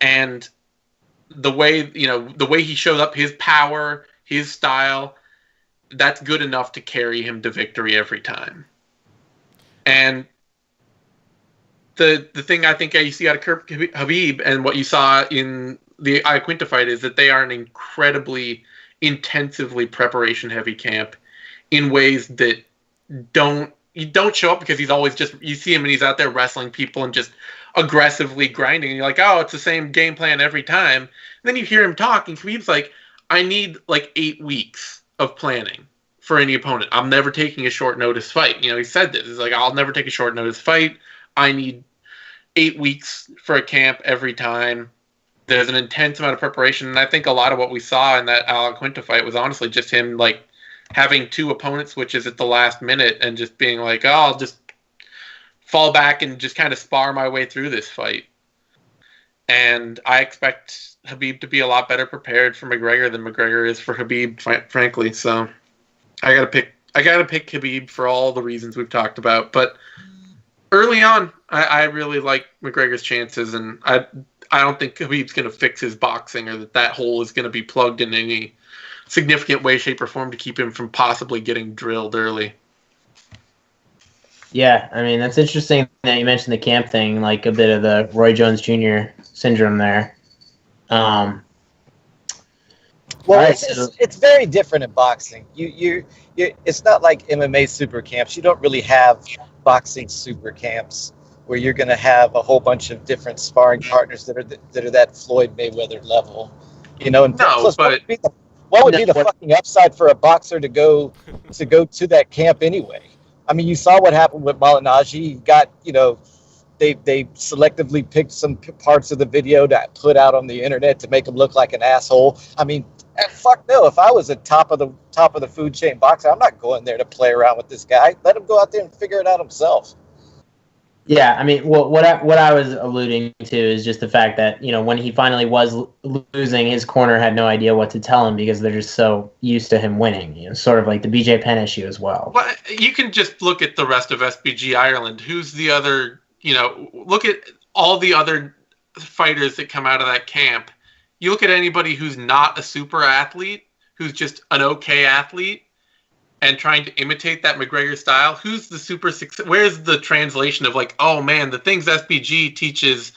E: And the way he shows up, his power, his style, that's good enough to carry him to victory every time. And the thing I think you see out of Khabib and what you saw in the Iaquinta fight is that they are an incredibly intensively preparation heavy camp in ways that don't show up because he's always you see him and he's out there wrestling people and just aggressively grinding, and you're like, oh, it's the same game plan every time. And then you hear him talk, and Khabib's like, I need 8 weeks of planning for any opponent. I'm never taking a short notice fight. He said this. He's like, I'll never take a short notice fight. I need 8 weeks for a camp every time. There's an intense amount of preparation, and I think a lot of what we saw in that Iaquinta fight was honestly just him having 2 opponent switches at the last minute and just being like, oh, I'll just fall back and just kind of spar my way through this fight. And I expect Khabib to be a lot better prepared for McGregor than McGregor is for Khabib, frankly. So I gotta pick Khabib for all the reasons we've talked about. But early on, I really like McGregor's chances, and I don't think Khabib's going to fix his boxing or that hole is going to be plugged in any significant way, shape, or form to keep him from possibly getting drilled early.
B: Yeah, I mean, that's interesting that you mentioned the camp thing, a bit of the Roy Jones Jr. syndrome there.
D: It's very different in boxing. It's not like MMA super camps. You don't really have boxing super camps where you're going to have a whole bunch of different sparring partners that are that Floyd Mayweather level, And plus, what would be the fucking upside for a boxer to go to that camp anyway? I mean, you saw what happened with Malignaggi. He got, they selectively picked some parts of the video to put out on the internet to make him look like an asshole. I mean, fuck no. If I was a top of the food chain boxer, I'm not going there to play around with this guy. Let him go out there and figure it out himself.
B: Yeah, I mean, what I was alluding to is just the fact that, when he finally was losing, his corner had no idea what to tell him because they're just so used to him winning, sort of like the BJ Penn issue as well.
E: Well, you can just look at the rest of SBG Ireland. Who's the other, look at all the other fighters that come out of that camp. You look at anybody who's not a super athlete, who's just an okay athlete, and trying to imitate that McGregor style, who's the super success? Where's the translation of oh man, the things SBG teaches,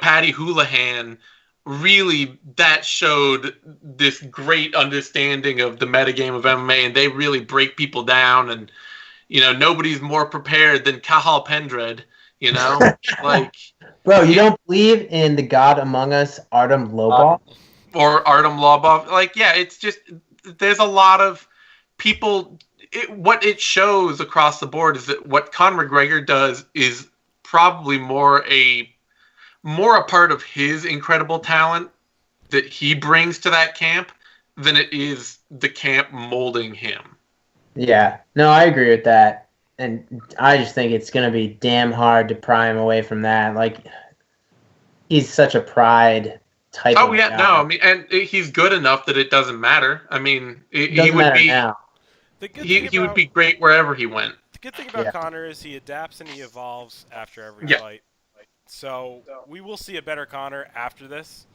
E: Paddy Houlihan, really that showed this great understanding of the metagame of MMA, and they really break people down, and nobody's more prepared than Cathal Pendred,
B: Bro, you don't believe in the god among us, Artem Lobov?
E: Or Artem Lobov? Like, yeah, it's just there's a lot of people. What it shows across the board is that what Conor McGregor does is probably more a part of his incredible talent that he brings to that camp than it is the camp molding him.
B: Yeah, no, I agree with that. And I just think it's going to be damn hard to pry him away from that. Like, he's such a pride type of guy.
E: No, I mean, and he's good enough that it doesn't matter. I mean, he would be
B: now.
E: He would be great wherever he went.
F: The good thing about Conor is he adapts and he evolves after every fight. So we will see a better Conor after this.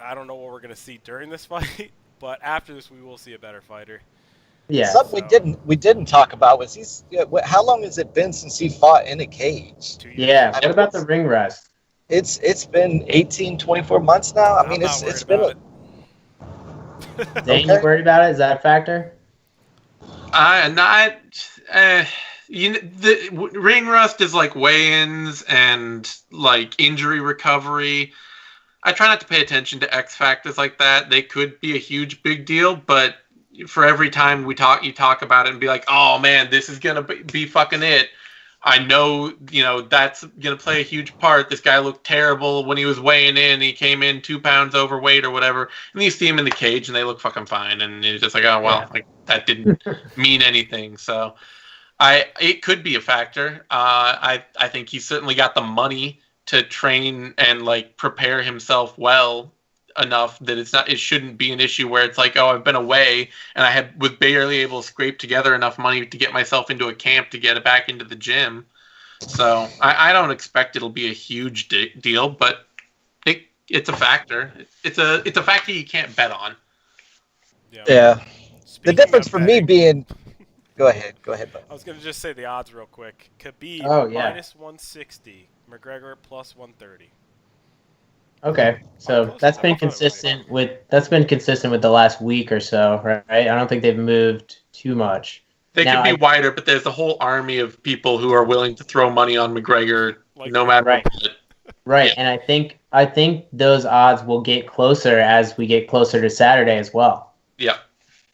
F: I don't know what we're going to see during this fight, but after this we will see a better fighter.
B: Yeah.
D: Something we didn't talk about was how long has it been since he fought in a cage?
F: 2 years.
B: Yeah. What about the ring rust?
D: It's been 18, 24 months now. I mean, it's been.
B: Zane, you worried about it? Is that a factor?
E: The ring rust is like weigh-ins and like injury recovery. I try not to pay attention to X factors like that. They could be a huge big deal, but for every time you talk about it and be like, oh man, this is gonna be fucking it. I know, that's gonna play a huge part. This guy looked terrible when he was weighing in. He came in 2 pounds overweight or whatever, and you see him in the cage and they look fucking fine. And it's just like, oh well, like that didn't mean anything. So, it could be a factor. I think he's certainly got the money to train and like prepare himself well enough that it shouldn't be an issue where it's like, oh, I've been away and I was barely able to scrape together enough money to get myself into a camp to get it back into the gym. So I don't expect it'll be a huge deal, but it's a factor. It's a factor you can't bet on.
D: Yeah. The difference for me being. Go ahead, bud.
F: I was going to just say the odds real quick. Khabib minus 160, McGregor plus 130.
B: Okay, so that's been consistent with the last week or so, right? I don't think they've moved too much.
E: They could be wider, but there's a whole army of people who are willing to throw money on McGregor, no matter what.
B: Right, and I think those odds will get closer as we get closer to Saturday as well.
E: Yeah.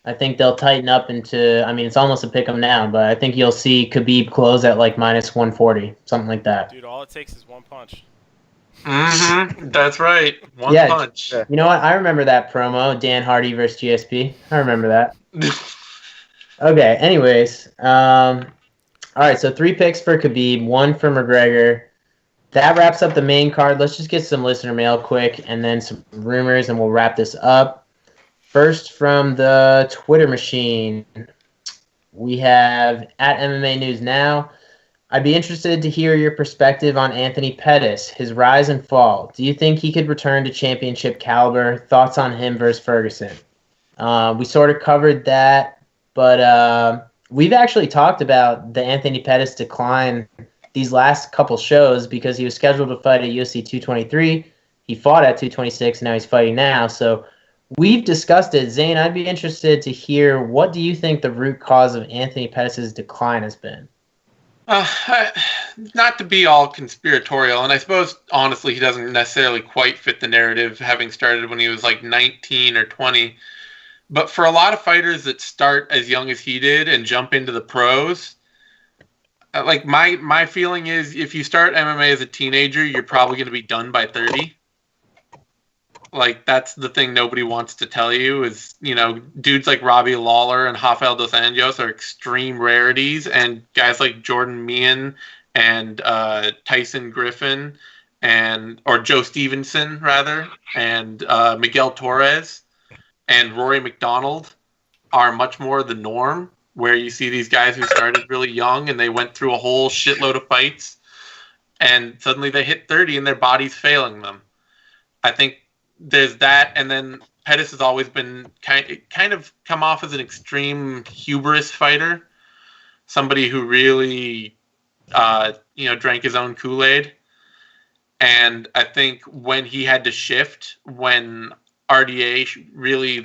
B: I think they'll tighten up into. I mean, it's almost a pick 'em now, but I think you'll see Khabib close at like minus 140, something like that.
F: Dude, all it takes is one punch.
E: Mm-hmm. That's right. One punch.
B: You know what? I remember that promo, Dan Hardy versus GSP. I remember that. Okay, anyways. All right, so 3 picks for Khabib, 1 for McGregor. That wraps up the main card. Let's just get some listener mail quick and then some rumors, and we'll wrap this up. First from the Twitter machine, we have at MMA News Now. I'd be interested to hear your perspective on Anthony Pettis, his rise and fall. Do you think he could return to championship caliber? Thoughts on him versus Ferguson? We sort of covered that, but we've actually talked about the Anthony Pettis decline these last couple shows because he was scheduled to fight at UFC 223. He fought at 226, and now he's fighting now. So we've discussed it. Zane, I'd be interested to hear, what do you think the root cause of Anthony Pettis' decline has been?
E: Not to be all conspiratorial, and I suppose, honestly, he doesn't necessarily quite fit the narrative, having started when he was like 19 or 20. But for a lot of fighters that start as young as he did and jump into the pros, like my feeling is if you start MMA as a teenager, you're probably going to be done by 30. Like, that's the thing nobody wants to tell you is, dudes like Robbie Lawler and Rafael dos Anjos are extreme rarities, and guys like Jordan Meehan and Tyson Griffin or Joe Stevenson, rather, and Miguel Torres and Rory McDonald are much more the norm, where you see these guys who started really young and they went through a whole shitload of fights and suddenly they hit 30 and their body's failing them. I think there's that, and then Pettis has always been kind of come off as an extreme hubris fighter, somebody who really, drank his own Kool-Aid. And I think when he had to shift, when RDA really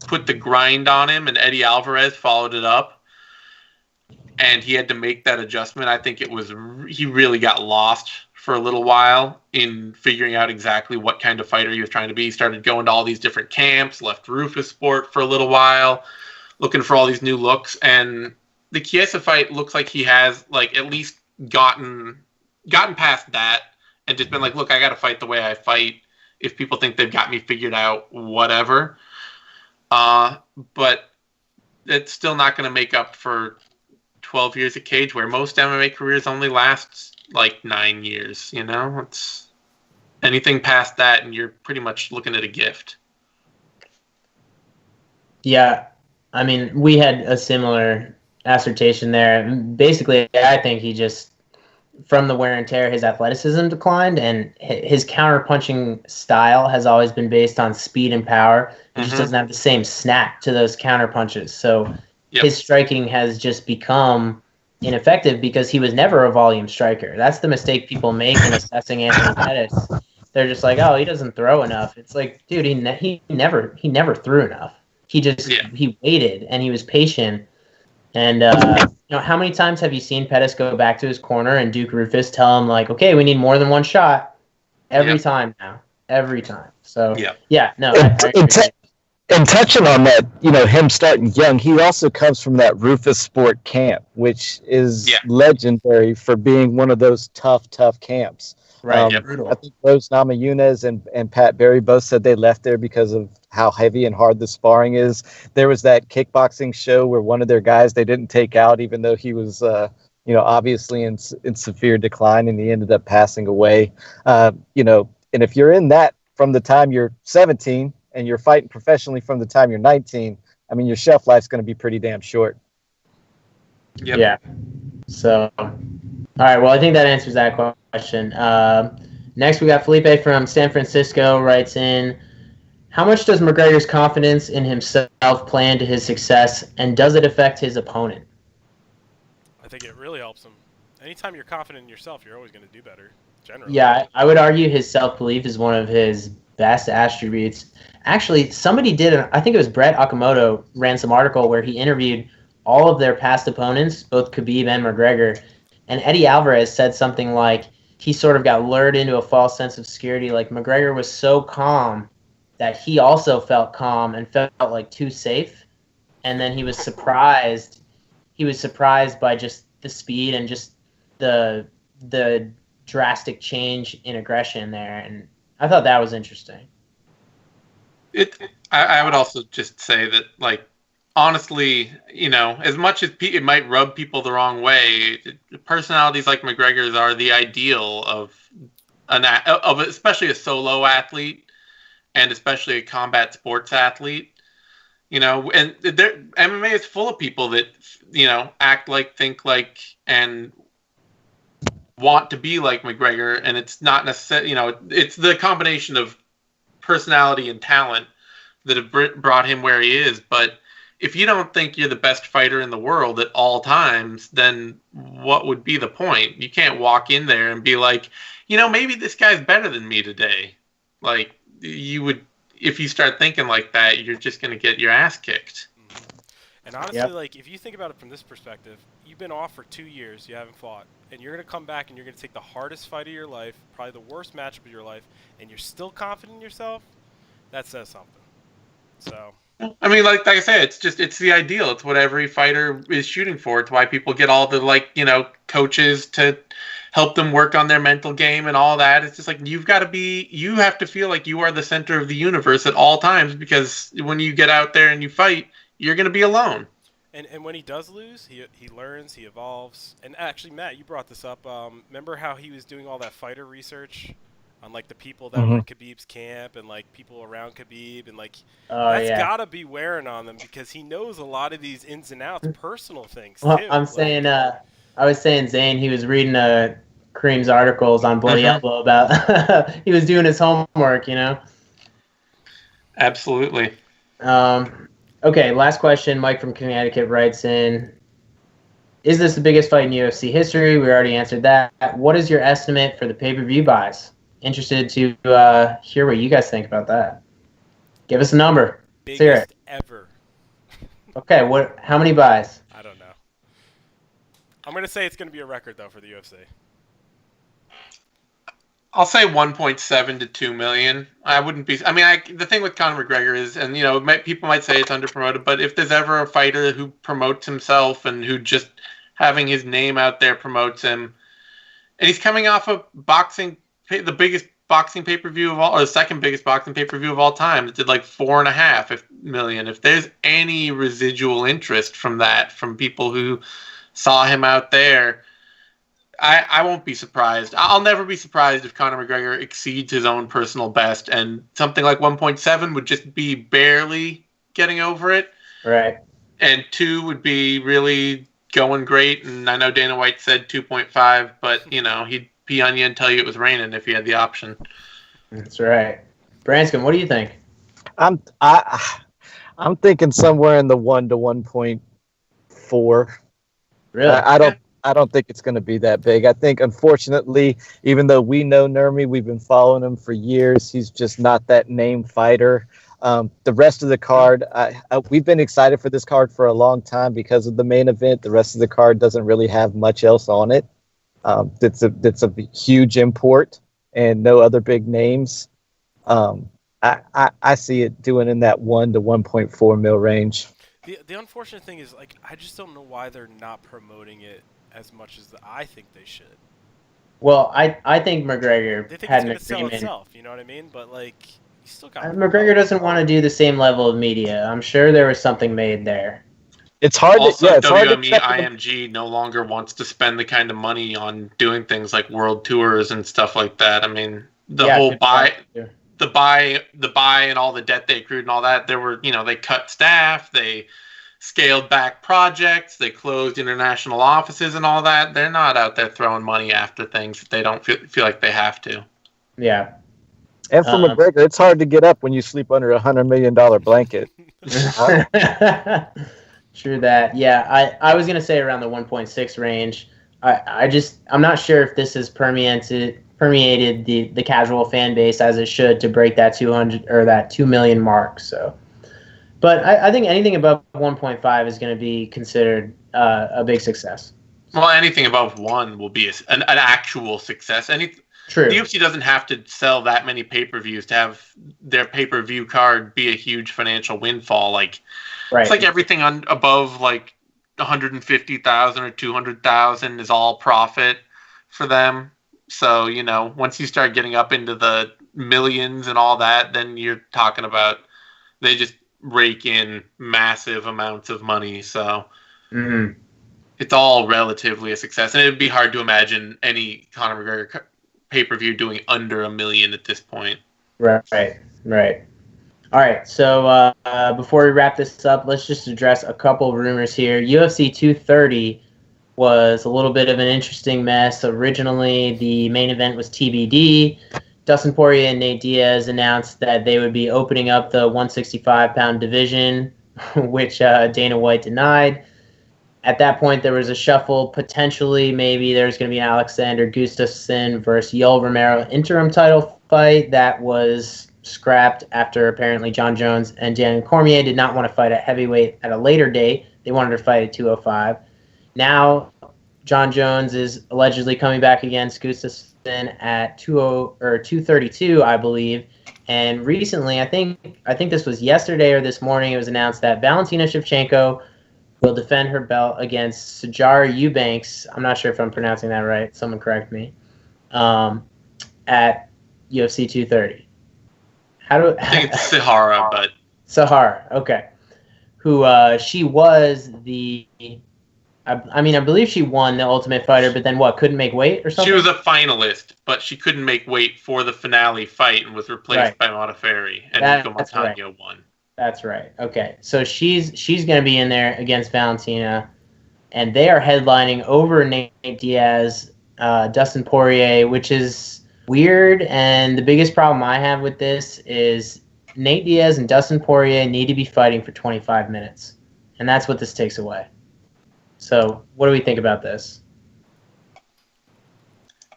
E: put the grind on him, and Eddie Alvarez followed it up, and he had to make that adjustment, I think he really got lost for a little while in figuring out exactly what kind of fighter he was trying to be. He started going to all these different camps, left Rufus Sport for a little while, looking for all these new looks. And the Chiesa fight looks like he has like at least gotten past that and just been like, look, I got to fight the way I fight. If people think they've got me figured out, whatever. But it's still not going to make up for 12 years of cage, where most MMA careers only last like 9 years. You know, it's anything past that, and you're pretty much looking at a gift.
B: Yeah, I mean, we had a similar assertion there. Basically, I think he just, from the wear and tear, his athleticism declined, and his counter-punching style has always been based on speed and power. He just doesn't have the same snap to those counter-punches. So his striking has just become ineffective because he was never a volume striker. That's the mistake people make in assessing Anthony Pettis. They're just like, oh, he doesn't throw enough. It's like, dude, he never threw enough. He just he waited, and he was patient. And how many times have you seen Pettis go back to his corner and Duke Rufus tell him, like, okay, we need more than one shot? Every time now. Every time. So,
D: And touching on that, him starting young, he also comes from that Rufus Sport camp, which is legendary for being one of those tough camps.
B: Right.
D: I think Rose Namajunas and Pat Berry both said they left there because of how heavy and hard the sparring is. There was that kickboxing show where one of their guys they didn't take out, even though he was, obviously in severe decline, and he ended up passing away. And if you're in that from the time you're 17 and you're fighting professionally from the time you're 19, I mean, your shelf life's going to be pretty damn short.
E: Yep.
B: Yeah. So, all right. Well, I think that answers that question. Next, we got Felipe from San Francisco writes in, how much does McGregor's confidence in himself play into his success, and does it affect his opponent?
F: I think it really helps him. Anytime you're confident in yourself, you're always going to do better, generally.
B: Yeah, I would argue his self-belief is one of his best attributes. Actually, somebody did, I think it was Brett Okamoto, ran some article where he interviewed all of their past opponents, both Khabib and McGregor, and Eddie Alvarez said something like he sort of got lured into a false sense of security. Like, McGregor was so calm that he also felt calm and felt like too safe. And then he was surprised. He was surprised by just the speed and just the drastic change in aggression there. And I thought that was interesting.
E: I would also just say that, like, honestly, as much as it might rub people the wrong way, personalities like McGregor's are the ideal of especially a solo athlete, and especially a combat sports athlete. And MMA is full of people that act like, think like, and want to be like McGregor, and it's not necessarily, it's the combination of personality and talent that have brought him where he is. But if you don't think you're the best fighter in the world at all times, then what would be the point? You can't walk in there and be like, maybe this guy's better than me today. Like, you would, if you start thinking like that, you're just going to get your ass kicked.
F: And honestly, like, if you think about it from this perspective, you've been off for 2 years, you haven't fought, and you're going to come back and you're going to take the hardest fight of your life, probably the worst matchup of your life, and you're still confident in yourself. That says something. So,
E: I mean, like I said, it's the ideal. It's what every fighter is shooting for. It's why people get all the, coaches to help them work on their mental game and all that. It's just like, you have to feel like you are the center of the universe at all times, because when you get out there and you fight, you're going to be alone.
F: And when he does lose, he learns, he evolves. And actually, Matt, you brought this up. Remember how he was doing all that fighter research on, like, the people that were in Khabib's camp and, like, people around Khabib, and, like, that's gotta be wearing on them, because he knows a lot of these ins and outs, personal things too.
B: I was saying Zane, he was reading Kareem's articles on Bloody Elbow about he was doing his homework,
E: Absolutely.
B: Okay, last question. Mike from Connecticut writes in, is this the biggest fight in UFC history? We already answered that. What is your estimate for the pay-per-view buys? Interested to hear what you guys think about that. Give us a number. Let's hear it.
F: Ever.
B: Okay, how many buys?
F: I don't know. I'm going to say it's going to be a record, though, for the UFC.
E: I'll say 1.7 to 2 million. I wouldn't be. I mean, the thing with Conor McGregor is, and people might say it's underpromoted, but if there's ever a fighter who promotes himself and who just having his name out there promotes him, and he's coming off of boxing, the biggest boxing pay-per-view of all, or the second biggest boxing pay-per-view of all time. It did like 4.5 million. If there's any residual interest from that, from people who saw him out there, I won't be surprised. I'll never be surprised if Conor McGregor exceeds his own personal best, and something like 1.7 would just be barely getting over it.
B: Right.
E: And 2 would be really going great. And I know Dana White said 2.5, but he'd pee on you and tell you it was raining if he had the option.
B: That's right. Branscombe, what do you think?
D: I'm thinking somewhere in the 1 to 1.4.
B: Really?
D: I don't think it's going to be that big. I think, unfortunately, even though we know Nurmi, we've been following him for years, he's just not that name fighter. The rest of the card, we've been excited for this card for a long time because of the main event. The rest of the card doesn't really have much else on it. It's a huge import and no other big names. I see it doing in that 1 to 1.4 mil range.
F: The unfortunate thing is, like, I just don't know why they're not promoting it as much as I think they should.
B: Well, I think McGregor
F: They think
B: had
F: it's
B: an
F: going to sell
B: agreement.
F: itself, you know what I mean? But, like, you still got...
B: McGregor doesn't want to do the same level of media. I'm sure there was something made there.
D: It's hard
E: also,
D: to... it's hard to
E: WME IMG no longer wants to spend the kind of money on doing things like world tours and stuff like that. I mean, the buy and all the debt they accrued and all that, there were, they cut staff, they scaled back projects, they closed international offices and all that. They're not out there throwing money after things that they don't feel like they have to.
B: Yeah.
D: And for McGregor, it's hard to get up when you sleep under $100 million blanket.
B: True that. Yeah, I was going to say around the 1.6 range. I'm not sure if this has permeated the casual fan base as it should to break that 200 or that 2 million mark. So, but I think anything above 1.5 is going to be considered a big success.
E: Well, anything above 1 will be an actual success.
B: True.
E: The UFC doesn't have to sell that many pay-per-views to have their pay-per-view card be a huge financial windfall. Like,
B: right.
E: It's like everything above like 150,000 or 200,000 is all profit for them. So, once you start getting up into the millions and all that, then you're talking about they just rake in massive amounts of money. So It's all relatively a success. And it would be hard to imagine any Conor McGregor pay-per-view doing under $1 million at this point.
B: Right. All right, so before we wrap this up, let's just address a couple of rumors here. UFC 230 was a little bit of an interesting mess. Originally, the main event was TBD. Dustin Poirier and Nate Diaz announced that they would be opening up the 165-pound division, which Dana White denied. At that point, there was a shuffle. Potentially, maybe there's going to be an Alexander Gustafsson versus Yoel Romero interim title fight that was scrapped after apparently John Jones and Dan Cormier did not want to fight at heavyweight at a later date. They wanted to fight at 205. Now, John Jones is allegedly coming back against Gustafsson at 232, I believe. And recently, I think this was yesterday or this morning, it was announced that Valentina Shevchenko will defend her belt against Sijara Eubanks. I'm not sure if I'm pronouncing that right. Someone correct me. At UFC 230.
E: I think it's Sahara, but...
B: Sahara, okay. Who, she was the... I believe she won the Ultimate Fighter, but then what, couldn't make weight or something?
E: She was a finalist, but she couldn't make weight for the finale fight and was replaced by Modafferi, and Nico Montano won.
B: That's right. Okay, so she's going to be in there against Valentina, and they are headlining over Nate Diaz, Dustin Poirier, which is weird, and the biggest problem I have with this is Nate Diaz and Dustin Poirier need to be fighting for 25 minutes, and that's what this takes away. So, what do we think about this?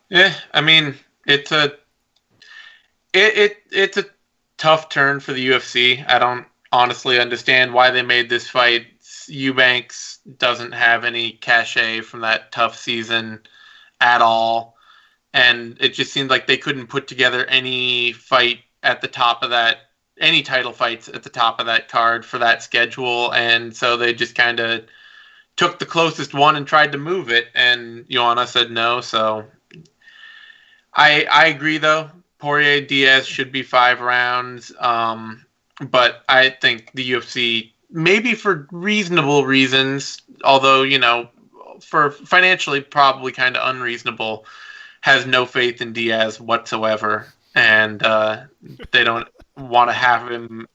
E: Yeah, it's a tough turn for the UFC. I don't honestly understand why they made this fight. Eubanks doesn't have any cachet from that tough season at all. and it just seemed like they couldn't put together any fight at the top of that, any title fights at the top of that card for that schedule, and so they just kind of took the closest one and tried to move it, and Joanna said no. So I agree, though. Poirier-Diaz should be 5 rounds, but I think the UFC, maybe for reasonable reasons, although, for financially probably kind of unreasonable, has no faith in Diaz whatsoever, and they don't want to have him.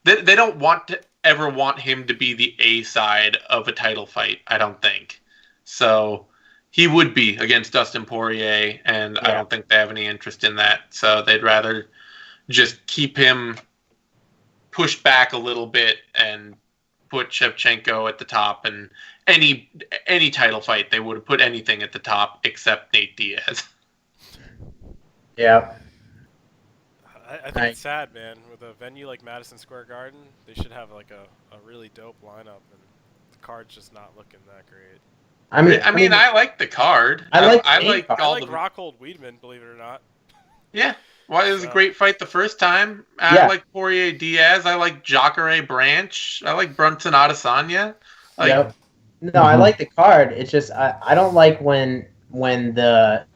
E: They don't want to ever want him to be the A side of a title fight, I don't think. So he would be against Dustin Poirier, and I don't think they have any interest in that. So they'd rather just keep him pushed back a little bit and put Shevchenko at the top. And any title fight, they would have put anything at the top except Nate Diaz.
B: Yeah.
F: I think it's sad, man. With a venue like Madison Square Garden, they should have like a really dope lineup, and the card's just not looking that great.
E: I mean, I like the card.
B: I like
F: Rockhold Weidman, believe it or not.
E: Yeah. Well, it was a great fight the first time. I like Poirier-Diaz. I like Jacare Branch. I like Brunson Adesanya.
B: No, I like the card. It's just I don't like when the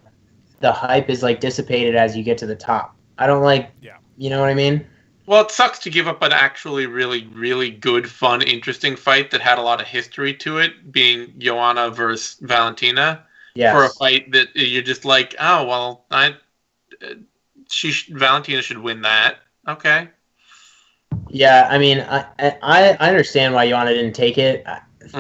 B: hype is like dissipated as you get to the top. I don't like. Yeah. You know what I mean?
E: Well, it sucks to give up an actually really, really good, fun, interesting fight that had a lot of history to it, being Joanna versus Valentina. Yes. For a fight that you're just like, oh well, Valentina should win that. Okay.
B: Yeah, I mean, I understand why Joanna didn't take it.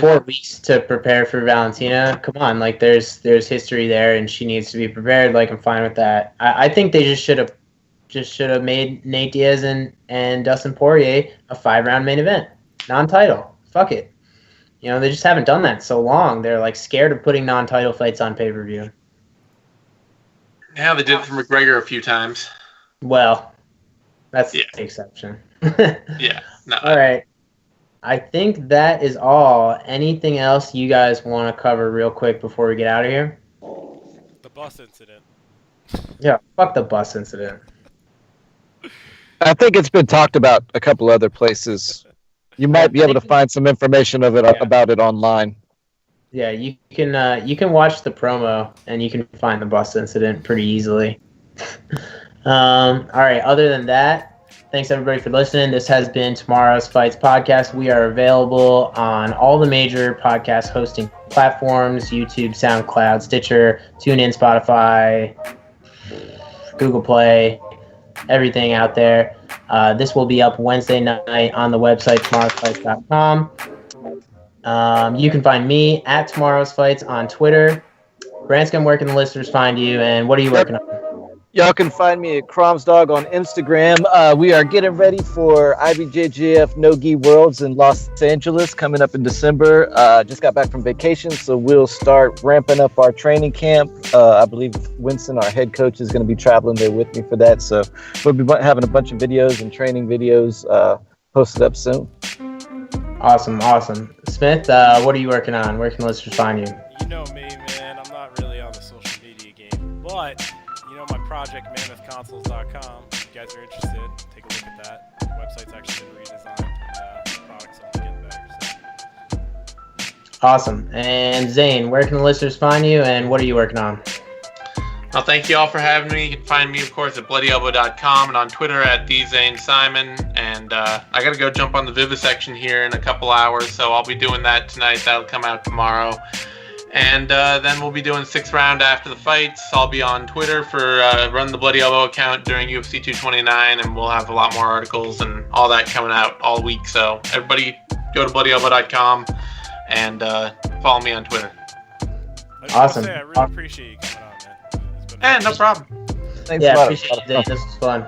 B: 4 weeks to prepare for Valentina. Come on, like there's history there, and she needs to be prepared. Like I'm fine with that. I think they just should have made Nate Diaz and Dustin Poirier a 5-round main event, non-title. Fuck it. They just haven't done that in so long. They're like scared of putting non-title fights on pay-per-view.
E: Yeah, they did it for McGregor a few times.
B: Well, that's the exception.
E: Yeah. No.
B: All right. I think that is all. Anything else you guys want to cover real quick before we get out of here?
F: The bus incident.
B: Yeah, fuck the bus incident.
D: I think it's been talked about a couple other places. You might be able to find some information about it online.
B: Yeah, you can watch the promo and you can find the bus incident pretty easily. All right. Other than that, thanks everybody for listening. This has been Tomorrow's Fights podcast. We are available on all the major podcast hosting platforms: YouTube, SoundCloud, Stitcher, TuneIn, Spotify, Google Play. Everything out there. This will be up Wednesday night on the website tomorrowsfights.com. You can find me at Tomorrow's Fights on Twitter. Branscombe, where can the listeners find you, and what are you working on?
D: Y'all can find me at Cromsdog on Instagram. We are getting ready for IBJJF No-Gi Worlds in Los Angeles coming up in December. Just got back from vacation, so we'll start ramping up our training camp. I believe Winston, our head coach, is going to be traveling there with me for that. So we'll be having a bunch of videos and training videos posted up soon.
B: Awesome. Smith, what are you working on? Where can listeners find you?
F: You know me, man. I'm not really on the social media game, but my project, mammothconsoles.com. If you guys are interested, take a look at that. The website's actually been redesigned, and the product's only getting better. So.
B: Awesome. And Zane, where can the listeners find you, and what are you working on?
E: Well, thank you all for having me. You can find me, of course, at bloodyelbow.com and on Twitter at Zane Simon. And I got to go jump on the Vivisection here in a couple hours, so I'll be doing that tonight. That'll come out tomorrow. And then we'll be doing 6th round after the fights. I'll be on Twitter for Run the Bloody Elbow account during UFC 229, and we'll have a lot more articles and all that coming out all week. So everybody go to bloodyelbow.com and follow me on Twitter.
B: Awesome.
F: I really appreciate you coming on,
E: And
F: man.
E: no problem.
B: Thanks appreciate it, Zane. This was fun.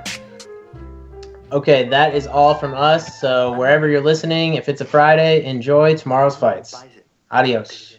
B: Okay, that is all from us. So wherever you're listening, if it's a Friday, enjoy Tomorrow's Fights. Adios.